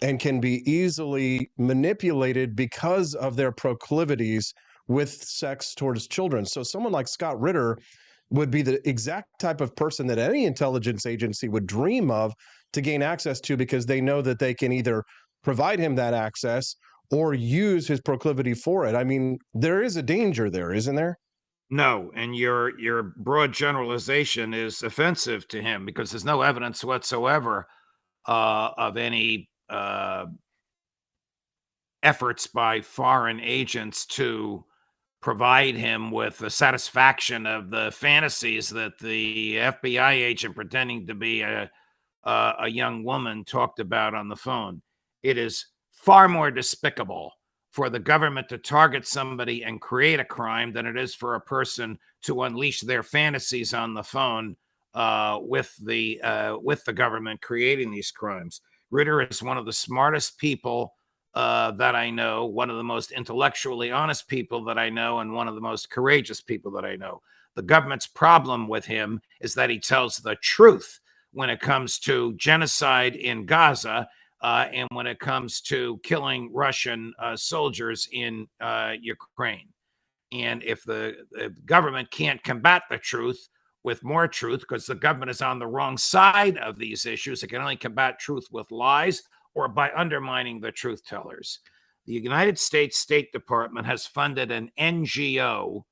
Speaker 2: and can be easily manipulated because of their proclivities with sex towards children. So someone like Scott Ritter would be the exact type of person that any intelligence agency would dream of to gain access to, because they know that they can either provide him that access or use his proclivity for it. I mean, there is a danger there, isn't there?
Speaker 11: No, and your broad generalization is offensive to him because there's no evidence whatsoever of any efforts by foreign agents to provide him with the satisfaction of the fantasies that the FBI agent pretending to be a young woman talked about on the phone. It is far more despicable for the government to target somebody and create a crime than it is for a person to unleash their fantasies on the phone with the government creating these crimes. Ritter is one of the smartest people that I know, one of the most intellectually honest people that I know, and one of the most courageous people that I know. The government's problem with him is that he tells the truth when it comes to genocide in Gaza and when it comes to killing Russian soldiers in Ukraine. And if the government can't combat the truth with more truth, because the government is on the wrong side of these issues, it can only combat truth with lies or by undermining the truth tellers. The United States State Department has funded an NGO,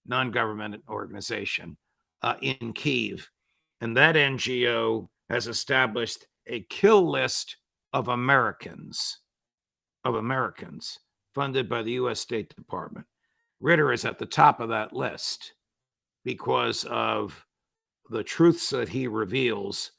Speaker 11: non-government organization, in Kyiv. And that NGO has established a kill list of Americans funded by the U.S. State Department. Ritter is at the top of that list because of the truths that he reveals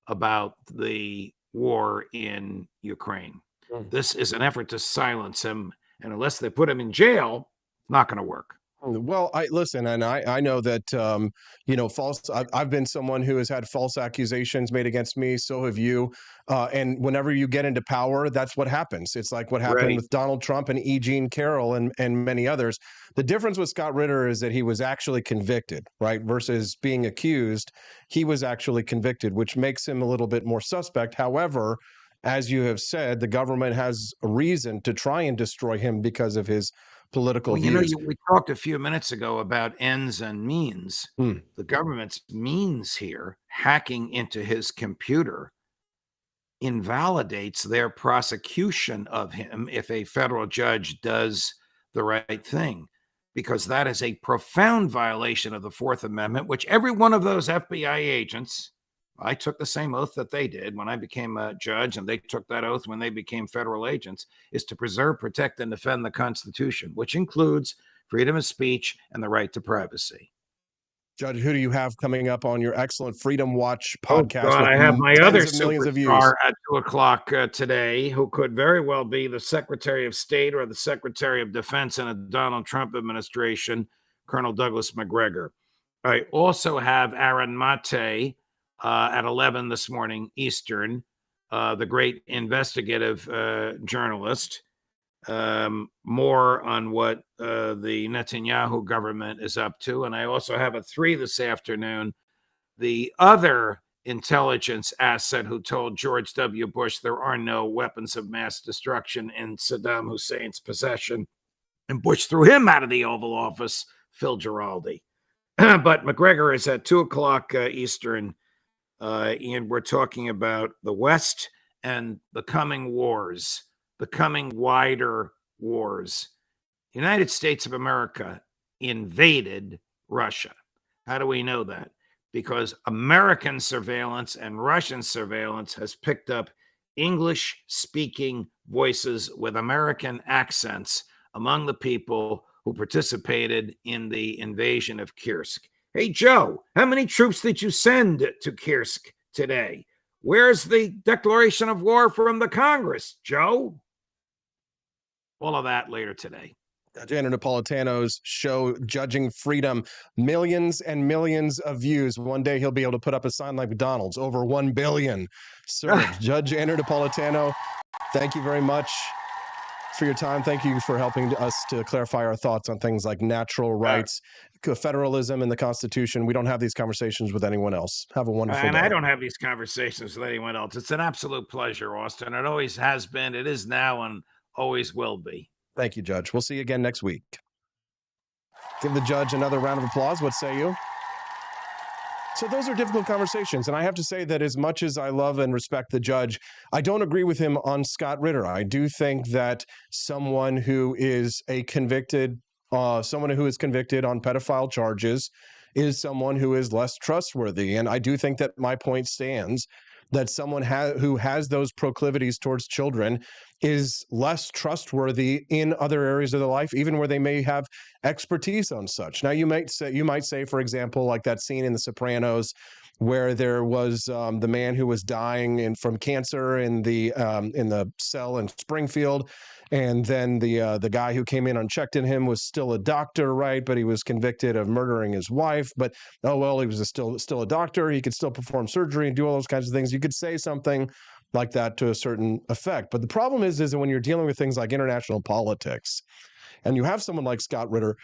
Speaker 11: about the war in Ukraine. This is an effort to silence him, and unless they put him in jail, not going to work.
Speaker 2: Well, listen, and I know that I've been someone who has had false accusations made against me. So have you. And whenever you get into power, that's what happens. It's like what happened with Donald Trump and E. Jean Carroll and many others. The difference with Scott Ritter is that he was actually convicted, right? Versus being accused, he was actually convicted, which makes him a little bit more suspect. However, as you have said, the government has a reason to try and destroy him because of his political views.
Speaker 11: We talked a few minutes ago about ends and means. The government's means here, hacking into his computer, invalidates their prosecution of him if a federal judge does the right thing, because that is a profound violation of the Fourth Amendment, which every one of those FBI agents, I took the same oath that they did when I became a judge, and they took that oath when they became federal agents, is to preserve, protect, and defend the Constitution, which includes freedom of speech and the right to privacy.
Speaker 2: Judge, who do you have coming up on your excellent Freedom Watch podcast?
Speaker 11: Oh, God, I have my other
Speaker 2: superstar
Speaker 11: at 2:00 today, who could very well be the Secretary of State or the Secretary of Defense in a Donald Trump administration, Colonel Douglas Macgregor. I also have Aaron Mate at 11 this morning Eastern, the great investigative journalist. More on what the Netanyahu government is up to. And I also have at 3 this afternoon, the other intelligence asset who told George W. Bush there are no weapons of mass destruction in Saddam Hussein's possession. And Bush threw him out of the Oval Office, Phil Giraldi. But Macgregor is at 2:00 Eastern. And we're talking about the West and the coming wars, the coming wider wars. The United States of America invaded Russia. How do we know that? Because American surveillance and Russian surveillance has picked up English-speaking voices with American accents among the people who participated in the invasion of Kursk. Hey, Joe, how many troops did you send to Kursk today? Where's the declaration of war from the Congress, Joe? All of that later today.
Speaker 2: Judge Andrew Napolitano's show, Judging Freedom, millions and millions of views. One day he'll be able to put up a sign like McDonald's, over 1 billion served. Judge Andrew Napolitano, thank you very much for your time. Thank you for helping us to clarify our thoughts on things like natural rights, federalism, and the Constitution. We don't have these conversations with anyone else. Have a wonderful day.
Speaker 11: And I don't have these conversations with anyone else. It's an absolute pleasure, Austin. It always has been. It is now and always will be.
Speaker 2: Thank you, Judge. We'll see you again next week. Give the judge another round of applause. What say you? So those are difficult conversations. And I have to say that as much as I love and respect the judge, I don't agree with him on Scott Ritter. I do think that someone who is convicted on pedophile charges is someone who is less trustworthy. And I do think that my point stands, that someone who has those proclivities towards children is less trustworthy in other areas of their life, even where they may have expertise on such. Now, you might say, for example, like that scene in The Sopranos, where there was the man who was dying from cancer in the cell in Springfield, and then the guy who came in unchecked in him was still a doctor, right? But he was convicted of murdering his wife. But he was still a doctor. He could still perform surgery and do all those kinds of things. You could say something like that to a certain effect. But the problem is that when you're dealing with things like international politics, and you have someone like Scott Ritter,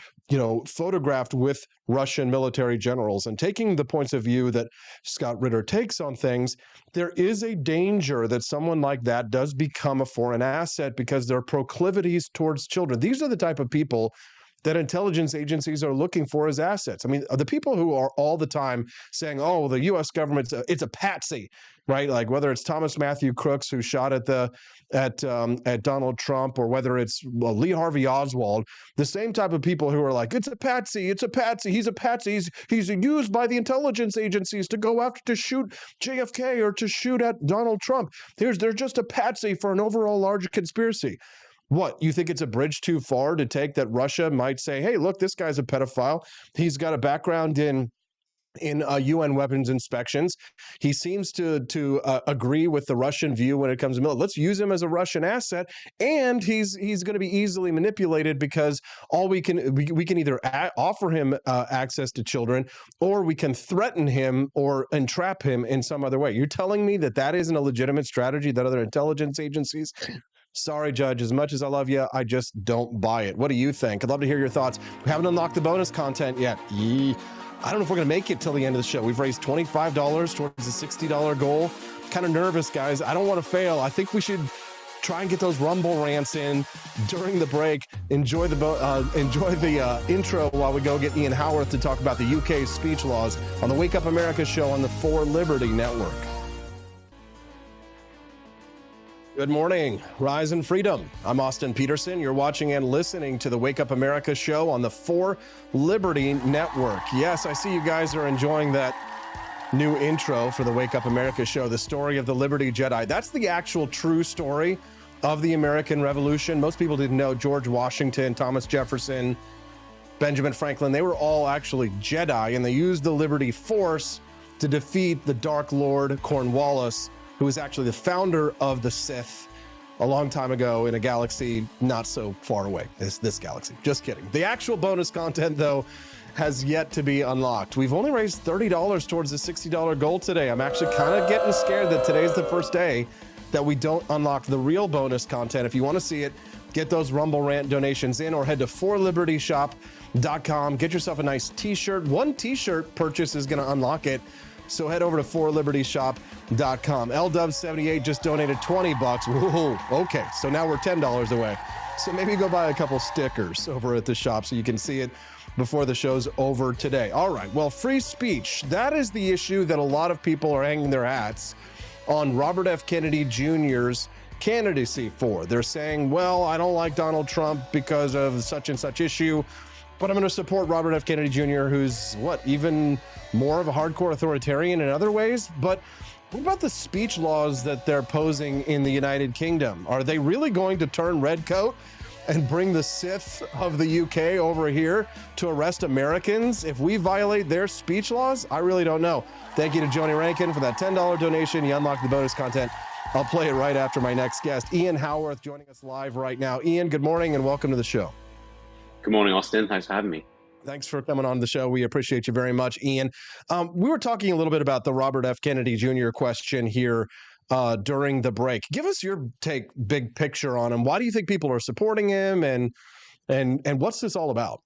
Speaker 2: photographed with Russian military generals and taking the points of view that Scott Ritter takes on things, there is a danger that someone like that does become a foreign asset because their proclivities towards children. These are the type of people that intelligence agencies are looking for as assets. I mean, the people who are all the time saying, "Oh, the U.S. government's it's a patsy," right? Like whether it's Thomas Matthew Crooks who shot at Donald Trump, or whether it's Lee Harvey Oswald, the same type of people who are like, "It's a patsy, he's a patsy, he's used by the intelligence agencies to go after to shoot JFK or to shoot at Donald Trump. They're just a patsy for an overall larger conspiracy." What, you think it's a bridge too far to take that Russia might say, "Hey, look, this guy's a pedophile. He's got a background in in UN weapons inspections. He seems to agree with the Russian view when it comes to military. Let's use him as a Russian asset, and he's going to be easily manipulated because all we can either offer him access to children, or we can threaten him or entrap him in some other way. You're telling me that isn't a legitimate strategy that other intelligence agencies? Sorry, Judge, as much as I love you, I just don't buy it. What do you think? I'd love to hear your thoughts. We haven't unlocked the bonus content yet. I don't know if we're going to make it till the end of the show. We've raised $25 towards the $60 goal. Kind of nervous, guys. I don't want to fail. I think we should try and get those Rumble rants in during the break. Enjoy the intro while we go get Ian Howarth to talk about the UK speech laws on the Wake Up America show on the For Liberty Network. Good morning, Rise and Freedom. I'm Austin Peterson. You're watching and listening to the Wake Up America show on the For Liberty Network. Yes, I see you guys are enjoying that new intro for the Wake Up America show, the story of the Liberty Jedi. That's the actual true story of the American Revolution. Most people didn't know George Washington, Thomas Jefferson, Benjamin Franklin, they were all actually Jedi, and they used the Liberty Force to defeat the Dark Lord Cornwallis, who was actually the founder of the Sith a long time ago in a galaxy not so far away as this galaxy. Just kidding. The actual bonus content, though, has yet to be unlocked. We've only raised $30 towards the $60 goal today. I'm actually kind of getting scared that today's the first day that we don't unlock the real bonus content. If you want to see it, get those Rumble Rant donations in, or head to forlibertyshop.com. Get yourself a nice t-shirt. One t-shirt purchase is going to unlock it. So head over to forlibertyshop.com. LW78 just donated $20. Whoa, okay, so now we're $10 away. So maybe go buy a couple stickers over at the shop so you can see it before the show's over today. All right, well, free speech. That is the issue that a lot of people are hanging their hats on Robert F. Kennedy Jr.'s candidacy for. They're saying, well, I don't like Donald Trump because of such and such issue, but I'm going to support Robert F. Kennedy Jr., who's, even more of a hardcore authoritarian in other ways. But what about the speech laws that they're posing in the United Kingdom? Are they really going to turn redcoat and bring the Sith of the UK over here to arrest Americans if we violate their speech laws? I really don't know. Thank you to Joni Rankin for that $10 donation. You unlocked the bonus content. I'll play it right after my next guest, Ian Howarth, joining us live right now. Ian, good morning and welcome to the show.
Speaker 12: Good morning, Austin. Thanks for having me.
Speaker 2: Thanks for coming on the show. We appreciate you very much, Ian. We were talking a little bit about the Robert F. Kennedy Jr. question here during the break. Give us your take, big picture on him. Why do you think people are supporting him, and what's this all about?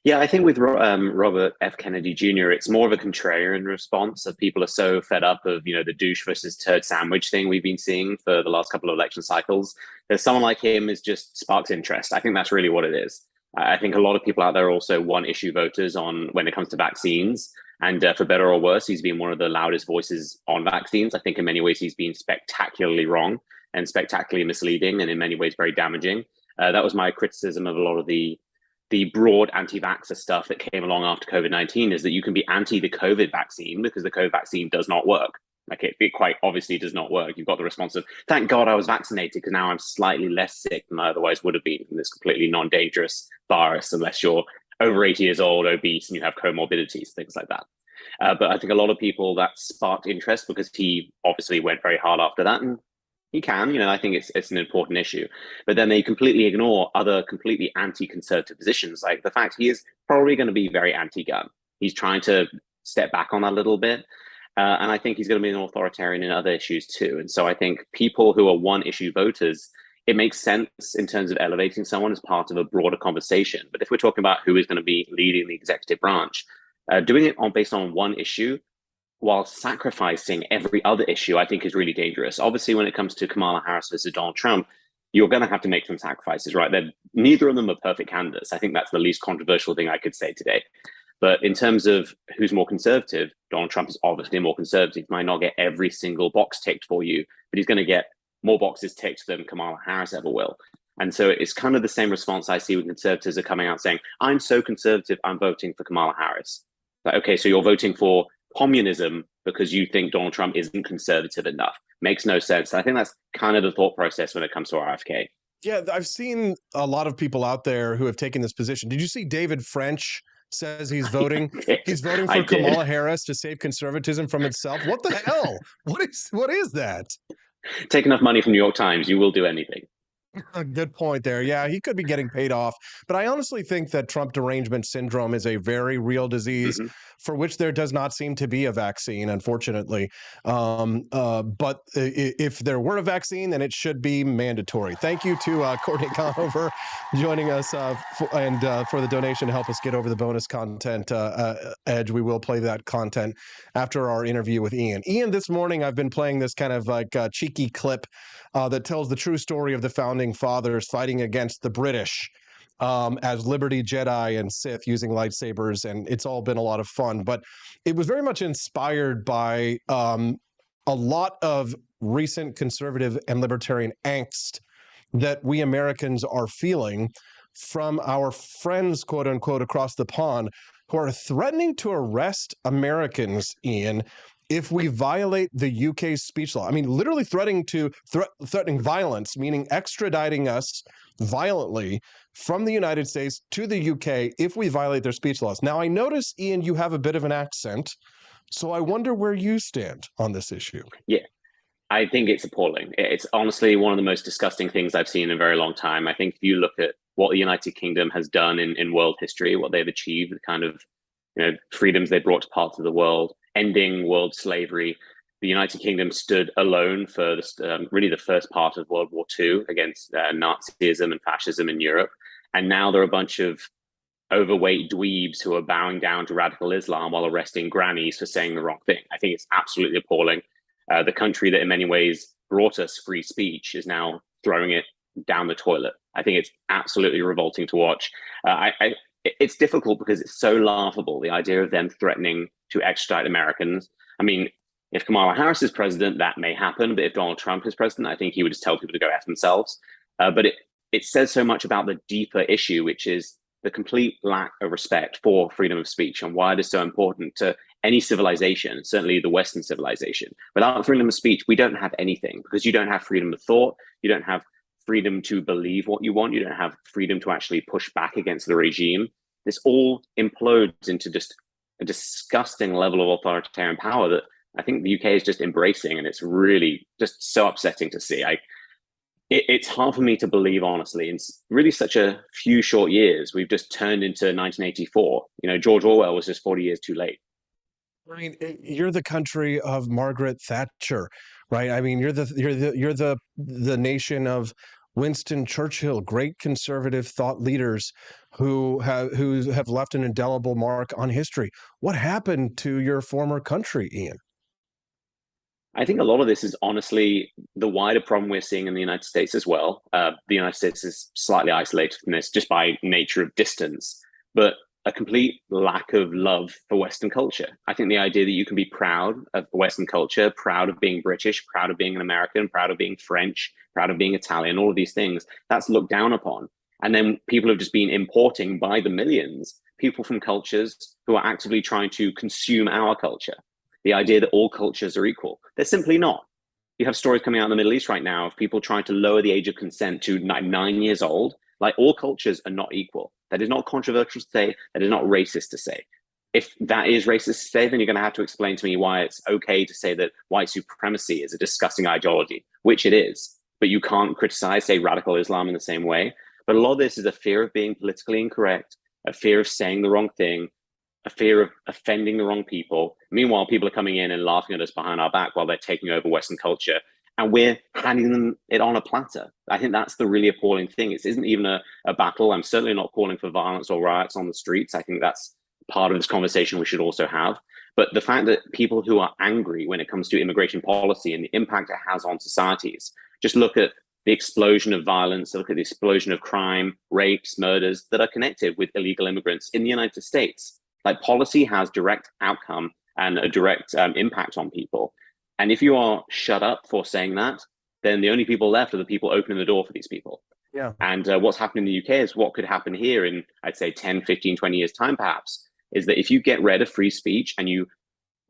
Speaker 12: Yeah, I think with Robert F. Kennedy Jr., it's more of a contrarian response of people are so fed up of, the douche versus turd sandwich thing we've been seeing for the last couple of election cycles. That someone like him is just sparks interest. I think that's really what it is. I think a lot of people out there are also one-issue voters on when it comes to vaccines. And for better or worse, he's been one of the loudest voices on vaccines. I think in many ways he's been spectacularly wrong and spectacularly misleading, and in many ways very damaging. That was my criticism of a lot of the broad anti-vaxxer stuff that came along after COVID-19, is that you can be anti the COVID vaccine because the COVID vaccine does not work. Like it quite obviously does not work. You've got the response of, thank God I was vaccinated because now I'm slightly less sick than I otherwise would have been from this completely non-dangerous virus, unless you're over 80 years old, obese, and you have comorbidities, things like that. But I think a lot of people, that sparked interest because he obviously went very hard after that. And he can, I think it's an important issue. But then they completely ignore other completely anti-conservative positions, like the fact he is probably going to be very anti-gun. He's trying to step back on that a little bit. And I think he's going to be an authoritarian in other issues too. And so I think people who are one-issue voters, it makes sense in terms of elevating someone as part of a broader conversation. But if we're talking about who is going to be leading the executive branch, doing it based on one issue while sacrificing every other issue, I think is really dangerous. Obviously, when it comes to Kamala Harris versus Donald Trump, you're going to have to make some sacrifices, right? Neither of them are perfect candidates. I think that's the least controversial thing I could say today. But in terms of who's more conservative, Donald Trump is obviously more conservative. He might not get every single box ticked for you, but he's going to get more boxes ticked than Kamala Harris ever will. And so it's kind of the same response I see when conservatives are coming out saying, I'm so conservative, I'm voting for Kamala Harris. Like, okay, so you're voting for communism because you think Donald Trump isn't conservative enough. Makes no sense. I think that's kind of the thought process when it comes to RFK.
Speaker 2: Yeah, I've seen a lot of people out there who have taken this position. Did you see David French says he's voting for
Speaker 12: I did.
Speaker 2: Kamala Harris to save conservatism from itself. What the hell? What is that?
Speaker 12: Take enough money from New York Times, you will do anything.
Speaker 2: A good point there. Yeah, he could be getting paid off. But I honestly think that Trump derangement syndrome is a very real disease for which there does not seem to be a vaccine, unfortunately. But if there were a vaccine, then it should be mandatory. Thank you to Courtney Conover joining us for the donation to help us get over the bonus content edge. We will play that content after our interview with Ian. Ian, this morning I've been playing this kind of like cheeky clip that tells the true story of the founding fathers fighting against the British as Liberty Jedi and Sith using lightsabers, and it's all been a lot of fun. But it was very much inspired by a lot of recent conservative and libertarian angst that we Americans are feeling from our friends, quote unquote, across the pond who are threatening to arrest Americans, Ian, if we violate the UK's speech law. I mean, literally threatening violence, meaning extraditing us violently from the United States to the UK if we violate their speech laws. Now, I notice, Ian, you have a bit of an accent, so I wonder where you stand on this issue.
Speaker 12: Yeah, I think it's appalling. It's honestly one of the most disgusting things I've seen in a very long time. I think if you look at what the United Kingdom has done in world history, what they've achieved, the kind of freedoms they brought to parts of the world, ending world slavery. The United Kingdom stood alone for really the first part of World War II against Nazism and fascism in Europe. And now there are a bunch of overweight dweebs who are bowing down to radical Islam while arresting grannies for saying the wrong thing. I think it's absolutely appalling. The country that in many ways brought us free speech is now throwing it down the toilet. I think it's absolutely revolting to watch. It's difficult because it's so laughable, the idea of them threatening to extradite Americans. I mean, if Kamala Harris is president, that may happen. But if Donald Trump is president, I think he would just tell people to go F themselves. But it says so much about the deeper issue, which is the complete lack of respect for freedom of speech and why it is so important to any civilization, certainly the Western civilization. Without freedom of speech, we don't have anything, because you don't have freedom of thought. You don't have freedom to believe what you want. You don't have freedom to actually push back against the regime. This all implodes into just a disgusting level of authoritarian power that I think the UK is just embracing, and it's really just so upsetting to see. It's hard for me to believe, honestly, in really such a few short years, we've just turned into 1984. George Orwell was just 40 years too late.
Speaker 2: I mean, you're the country of Margaret Thatcher, right? I mean, you're the nation of Winston Churchill, great conservative thought leaders who have left an indelible mark on history. What happened to your former country, Ian?
Speaker 12: I think a lot of this is honestly the wider problem we're seeing in the United States as well. The United States is slightly isolated from this just by nature of distance, but a complete lack of love for Western culture. I think the idea that you can be proud of Western culture, proud of being British, proud of being an American, proud of being French, proud of being Italian, all of these things, that's looked down upon. And then people have just been importing by the millions people from cultures who are actively trying to consume our culture. The idea that all cultures are equal. They're simply not. You have stories coming out in the Middle East right now of people trying to lower the age of consent to 9 years old. Like, all cultures are not equal. That is not controversial to say. That is not racist to say. If that is racist to say, then you're going to have to explain to me why it's okay to say that white supremacy is a disgusting ideology, which it is. But you can't criticize, say, radical Islam in the same way. But a lot of this is a fear of being politically incorrect, a fear of saying the wrong thing, a fear of offending the wrong people. Meanwhile, people are coming in and laughing at us behind our back while they're taking over Western culture, and we're handing them it on a platter. I think that's the really appalling thing. It isn't even a battle. I'm certainly not calling for violence or riots on the streets. I think that's part of this conversation we should also have. But the fact that people who are angry when it comes to immigration policy and the impact it has on societies, just look at the explosion of violence, look at the explosion of crime, rapes, murders that are connected with illegal immigrants in the United States. Like, policy has direct outcome and a direct impact on people. And if you are shut up for saying that, then the only people left are the people opening the door for these people.
Speaker 2: Yeah.
Speaker 12: And what's happening in the UK is what could happen here in, I'd say, 10, 15, 20 years time, perhaps, is that if you get rid of free speech and you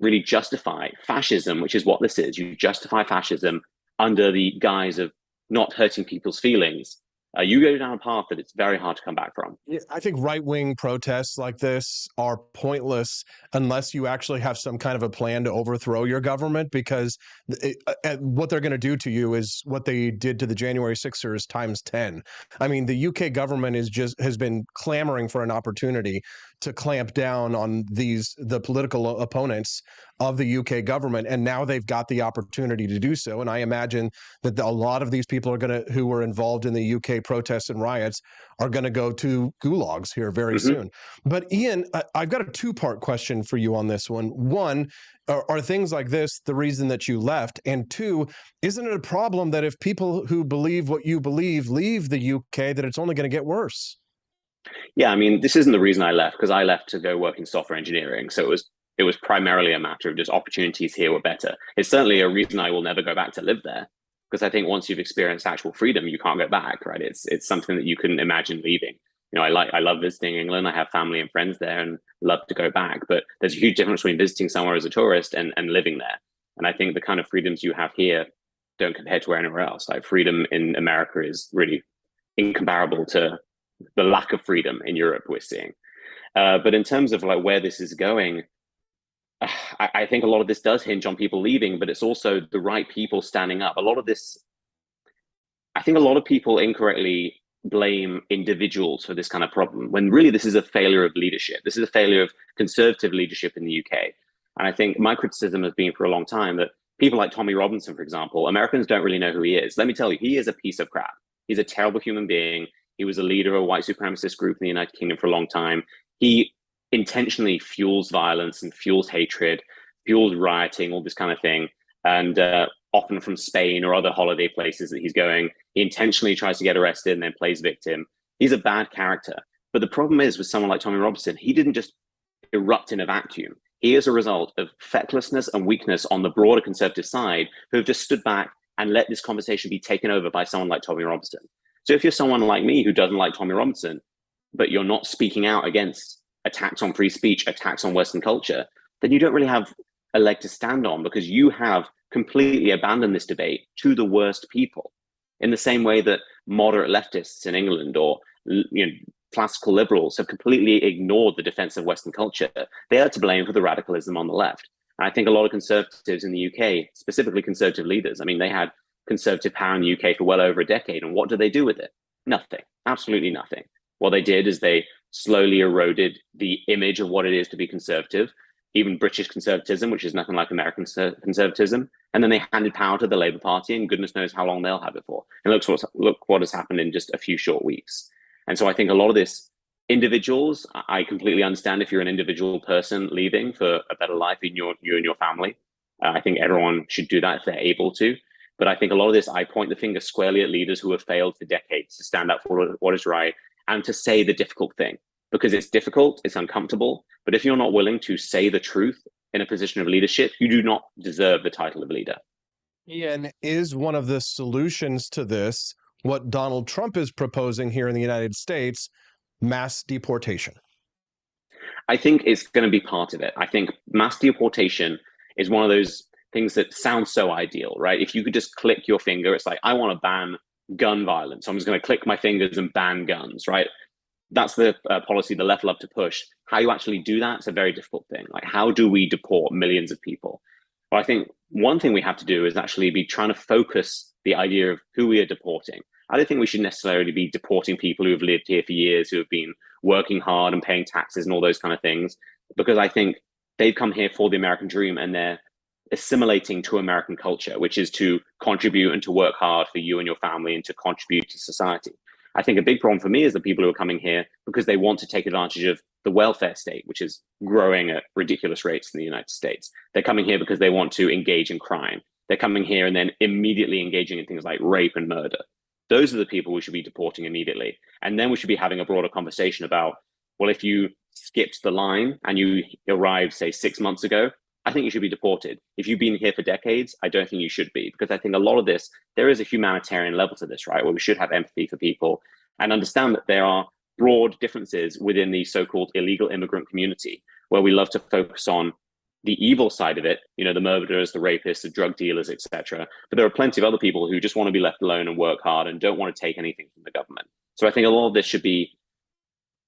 Speaker 12: really justify fascism, which is what this is, you justify fascism under the guise of not hurting people's feelings, you go down a path that it's very hard to come back from.
Speaker 2: Yeah, I think right-wing protests like this are pointless unless you actually have some kind of a plan to overthrow your government, because what they're going to do to you is what they did to the January 6ers times 10. I mean, the UK government has been clamoring for an opportunity to clamp down on the political opponents of the UK government, and now they've got the opportunity to do so. And I imagine that a lot of these people who were involved in the UK protests and riots are going to go to gulags here very soon. But Ian, I've got a two-part question for you on this one. One, are things like this the reason that you left? And two, isn't it a problem that if people who believe what you believe leave the UK, that it's only going to get worse?
Speaker 12: Yeah, I mean, this isn't the reason I left, because I left to go work in software engineering. So it was primarily a matter of just opportunities here were better. It's certainly a reason I will never go back to live there, because I think once you've experienced actual freedom, you can't go back, right? It's something that you couldn't imagine leaving. You know, I love visiting England. I have family and friends there and love to go back. But there's a huge difference between visiting somewhere as a tourist and living there. And I think the kind of freedoms you have here don't compare to anywhere else. Like, freedom in America is really incomparable to the lack of freedom in Europe we're seeing. But in terms of like where this is going, I think a lot of this does hinge on people leaving, but it's also the right people standing up. I think a lot of people incorrectly blame individuals for this kind of problem, when really this is a failure of leadership. This is a failure of conservative leadership in the UK. And I think my criticism has been for a long time that people like Tommy Robinson, for example, Americans don't really know who he is. Let me tell you, he is a piece of crap. He's a terrible human being. He was a leader of a white supremacist group in the United Kingdom for a long time. He intentionally fuels violence and fuels hatred, fuels rioting, all this kind of thing. And often from Spain or other holiday places that he's going, he intentionally tries to get arrested and then plays victim. He's a bad character. But the problem is with someone like Tommy Robinson, he didn't just erupt in a vacuum. He is a result of fecklessness and weakness on the broader conservative side, who have just stood back and let this conversation be taken over by someone like Tommy Robinson. So if you're someone like me who doesn't like Tommy Robinson, but you're not speaking out against attacks on free speech, attacks on Western culture, then you don't really have a leg to stand on, because you have completely abandoned this debate to the worst people. In the same way that moderate leftists in England or classical liberals have completely ignored the defense of Western culture, they are to blame for the radicalism on the left. And I think a lot of conservatives in the UK, specifically conservative leaders, I mean, they had conservative power in the UK for well over a decade. And what did they do with it? Nothing, absolutely nothing. What they did is they slowly eroded the image of what it is to be conservative, even British conservatism, which is nothing like American conservatism. And then they handed power to the Labour Party, and goodness knows how long they'll have it for. And look what has happened in just a few short weeks. And so I think a lot of this, individuals, I completely understand if you're an individual person leaving for a better life in you and your family. I think everyone should do that if they're able to. But I think a lot of this, I point the finger squarely at leaders who have failed for decades to stand up for what is right and to say the difficult thing, because it's difficult, it's uncomfortable. But if you're not willing to say the truth in a position of leadership, you do not deserve the title of leader.
Speaker 2: Ian, is one of the solutions to this what Donald Trump is proposing here in the United States, mass deportation?
Speaker 12: I think it's going to be part of it. I think mass deportation is one of those things that sounds so ideal, right? If you could just click your finger, it's like, I want to ban gun violence. So I'm just going to click my fingers and ban guns, right? That's the policy the left love to push. How you actually do that is a very difficult thing. Like, how do we deport millions of people? Well, I think one thing we have to do is actually be trying to focus the idea of who we are deporting. I don't think we should necessarily be deporting people who have lived here for years, who have been working hard and paying taxes and all those kind of things, because I think they've come here for the American dream and they're assimilating to American culture, which is to contribute and to work hard for you and your family and to contribute to society. I think a big problem for me is the people who are coming here because they want to take advantage of the welfare state, which is growing at ridiculous rates in the United States. They're coming here because they want to engage in crime. They're coming here and then immediately engaging in things like rape and murder. Those are the people we should be deporting immediately. And then we should be having a broader conversation about, well, if you skipped the line and you arrived, say, 6 months ago, I think you should be deported. If you've been here for decades, I don't think you should be, because I think a lot of this, there is a humanitarian level to this, right? Where we should have empathy for people and understand that there are broad differences within the so-called illegal immigrant community, where we love to focus on the evil side of it, you know, the murderers, the rapists, the drug dealers, etc. But there are plenty of other people who just want to be left alone and work hard and don't want to take anything from the government. So I think a lot of this should be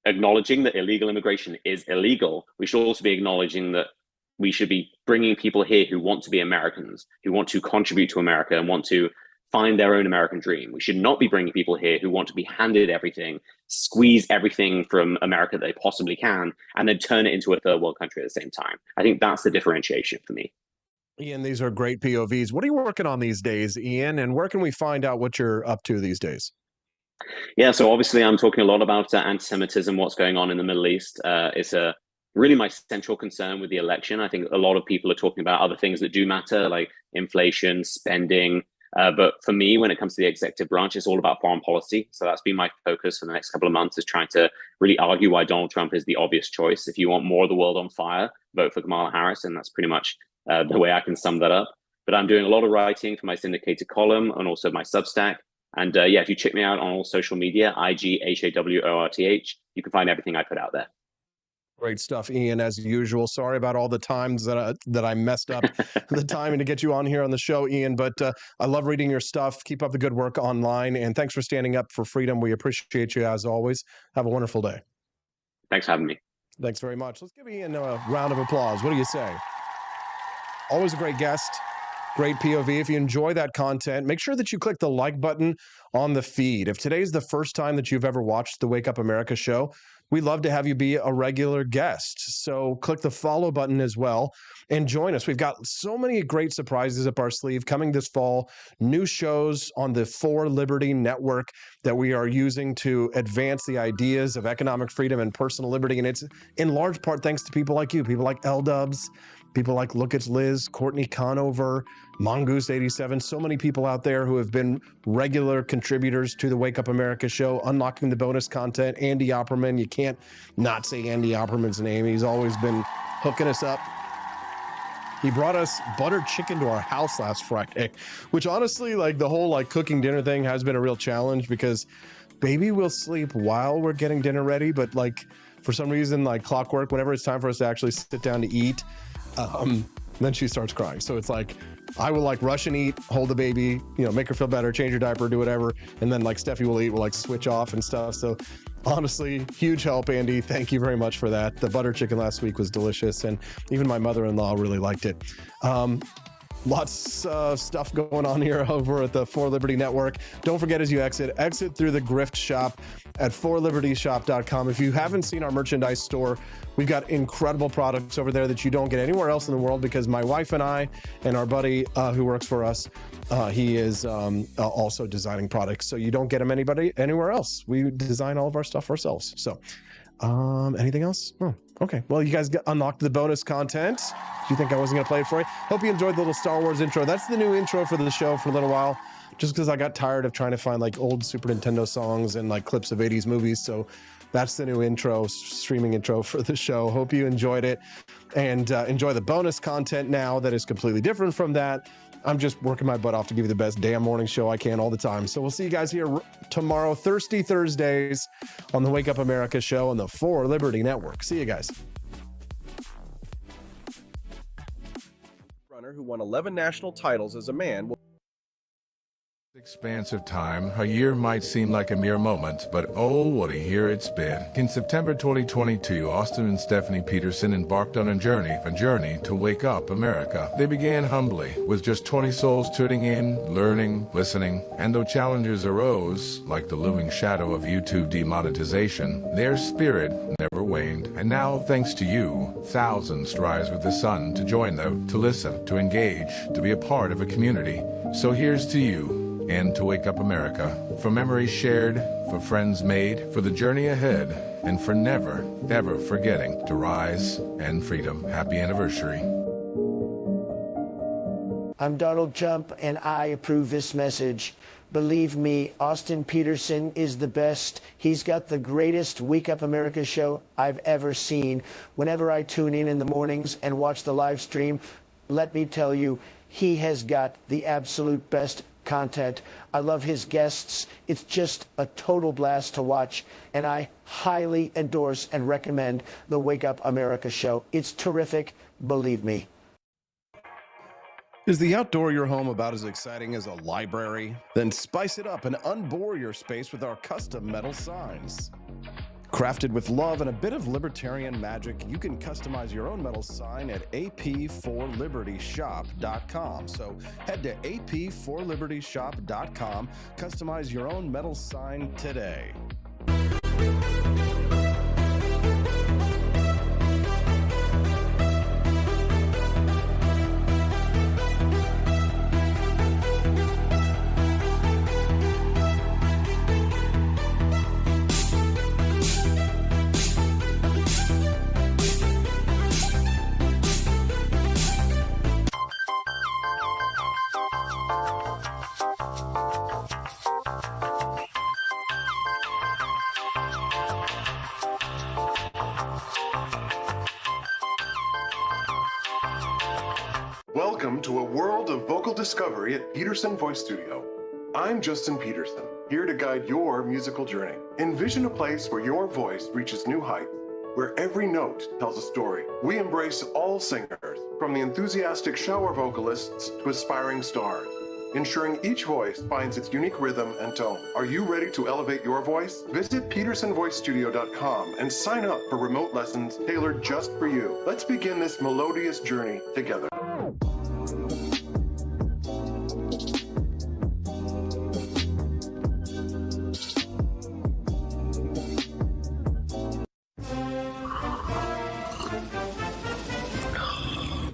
Speaker 12: acknowledging that illegal immigration is illegal. We should also be acknowledging that we should be bringing people here who want to be Americans, who want to contribute to America and want to find their own American dream. We should not be bringing people here who want to be handed everything, squeeze everything from America that they possibly can, and then turn it into a third world country at the same time. I think that's the differentiation for me.
Speaker 2: Ian, these are great POVs. What are you working on these days, Ian? And where can we find out what you're up to these days?
Speaker 12: Yeah, so obviously I'm talking a lot about anti-Semitism, what's going on in the Middle East. It's really my central concern with the election. I think a lot of people are talking about other things that do matter, like inflation, spending. But for me, when it comes to the executive branch, it's all about foreign policy. So that's been my focus for the next couple of months, is trying to really argue why Donald Trump is the obvious choice. If you want more of the world on fire, vote for Kamala Harris. And that's pretty much the way I can sum that up. But I'm doing a lot of writing for my syndicated column and also my Substack. And yeah, if you check me out on all social media, IGHAWORTH, you can find everything I put out there.
Speaker 2: Great stuff, Ian, as usual. Sorry about all the times that I messed up the timing to get you on here on the show, Ian, but I love reading your stuff. Keep up the good work online, and thanks for standing up for freedom. We appreciate you as always. Have a wonderful day.
Speaker 12: Thanks for having me.
Speaker 2: Thanks very much. Let's give Ian a round of applause. What do you say? Always a great guest. Great POV. If you enjoy that content, make sure that you click the like button on the feed. If today's the first time that you've ever watched the Wake Up America show, we'd love to have you be a regular guest. So click the follow button as well and join us. We've got so many great surprises up our sleeve coming this fall. New shows on the For Liberty Network that we are using to advance the ideas of economic freedom and personal liberty. And it's in large part thanks to people like you, people like L-Dubs, people like Look It's Liz, Courtney Conover, Mongoose 87, so many people out there who have been regular contributors to the Wake Up America show, unlocking the bonus content. Andy Opperman, you can't not say Andy Opperman's name. He's always been hooking us up. He brought us buttered chicken to our house last Friday, which honestly, like the whole like cooking dinner thing has been a real challenge because baby will sleep while we're getting dinner ready. But like for some reason, like clockwork, whenever it's time for us to actually sit down to eat, then she starts crying. So it's like, I will like rush and eat, hold the baby, you know, make her feel better, change her diaper, do whatever. And then like Steffi will eat, we'll like switch off and stuff. So honestly, huge help, Andy. Thank you very much for that. The butter chicken last week was delicious. And even my mother-in-law really liked it. Lots of stuff going on here over at the For Liberty Network. Don't forget, as you exit through the Grift Shop at forlibertyshop.com. If you haven't seen our merchandise store, we've got incredible products over there that you don't get anywhere else in the world because my wife and I and our buddy who works for us, he is also designing products. So you don't get them anywhere else. We design all of our stuff ourselves. So anything else? Oh, okay. Well, you guys unlocked the bonus content. Do you think I wasn't going to play it for you? Hope you enjoyed the little Star Wars intro. That's the new intro for the show for a little while, just because I got tired of trying to find like old Super Nintendo songs and like clips of 80s movies. So that's the new intro, streaming intro for the show. Hope you enjoyed it and enjoy the bonus content now that is completely different from that. I'm just working my butt off to give you the best damn morning show I can all the time. So we'll see you guys here tomorrow, Thirsty Thursdays, on the Wake Up America show on the For Liberty Network. See you guys.
Speaker 1: Runner who won 11 national titles as a man will
Speaker 13: Expanse of time, a year might seem like a mere moment, but oh, what a year it's been. In September 2022, Austin and Stephanie Peterson embarked on a journey to wake up America. They began humbly, with just 20 souls tuning in, learning, listening, and though challenges arose, like the looming shadow of YouTube demonetization, their spirit never waned. And now, thanks to you, thousands rise with the sun to join them, to listen, to engage, to be a part of a community. So here's to you, and to Wake Up America, for memories shared, for friends made, for the journey ahead, and for never, ever forgetting to rise and freedom. Happy anniversary.
Speaker 14: I'm Donald Trump, and I approve this message. Believe me, Austin Peterson is the best. He's got the greatest Wake Up America show I've ever seen. Whenever I tune in the mornings and watch the live stream, let me tell you, he has got the absolute best content. I love his guests. It's just a total blast to watch, and I highly endorse and recommend the Wake Up America show. It's terrific, believe me.
Speaker 2: Is the outdoor of your home about as exciting as a library? Then spice it up and unbore your space with our custom metal signs. Crafted with love and a bit of libertarian magic, you can customize your own metal sign at ap4libertyshop.com. So head to ap4libertyshop.com, customize your own metal sign today.
Speaker 15: Welcome to a world of vocal discovery at Peterson Voice Studio. I'm Justin Peterson, here to guide your musical journey. Envision a place where your voice reaches new heights, where every note tells a story. We embrace all singers, from the enthusiastic shower vocalists to aspiring stars, ensuring each voice finds its unique rhythm and tone. Are you ready to elevate your voice? Visit petersonvoicestudio.com and sign up for remote lessons tailored just for you. Let's begin this melodious journey together.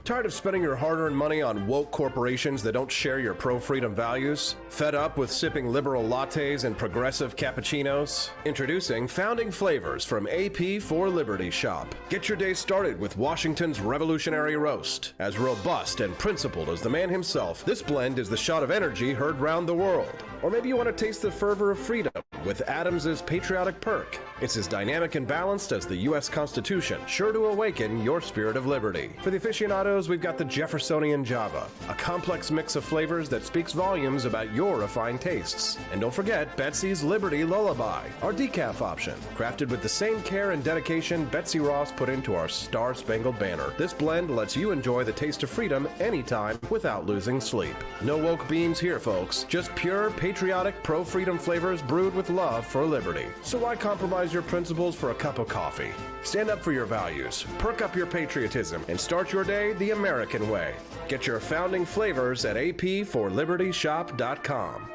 Speaker 1: Tired of spending your hard-earned money on woke corporations that don't share your pro-freedom values? Fed up with sipping liberal lattes and progressive cappuccinos? Introducing Founding Flavors from AP4 Liberty Shop. Get your day started with Washington's Revolutionary Roast. As robust and principled as the man himself, this blend is the shot of energy heard round the world. Or maybe you want to taste the fervor of freedom with Adams's Patriotic Perk. It's as dynamic and balanced as the U.S. Constitution, sure to awaken your spirit of liberty. For the aficionados, we've got the Jeffersonian Java, a complex mix of flavors that speaks volumes about your refined tastes. And don't forget Betsy's Liberty Lullaby, our decaf option, crafted with the same care and dedication Betsy Ross put into our Star-Spangled Banner. This blend lets you enjoy the taste of freedom anytime without losing sleep. No woke beans here, folks. Just pure, patriotic, pro-freedom flavors brewed with love for liberty. So why compromise your principles for a cup of coffee? Stand up for your values, perk up your patriotism, and start your day the American way. Get your founding flavors at ap4libertyshop.com.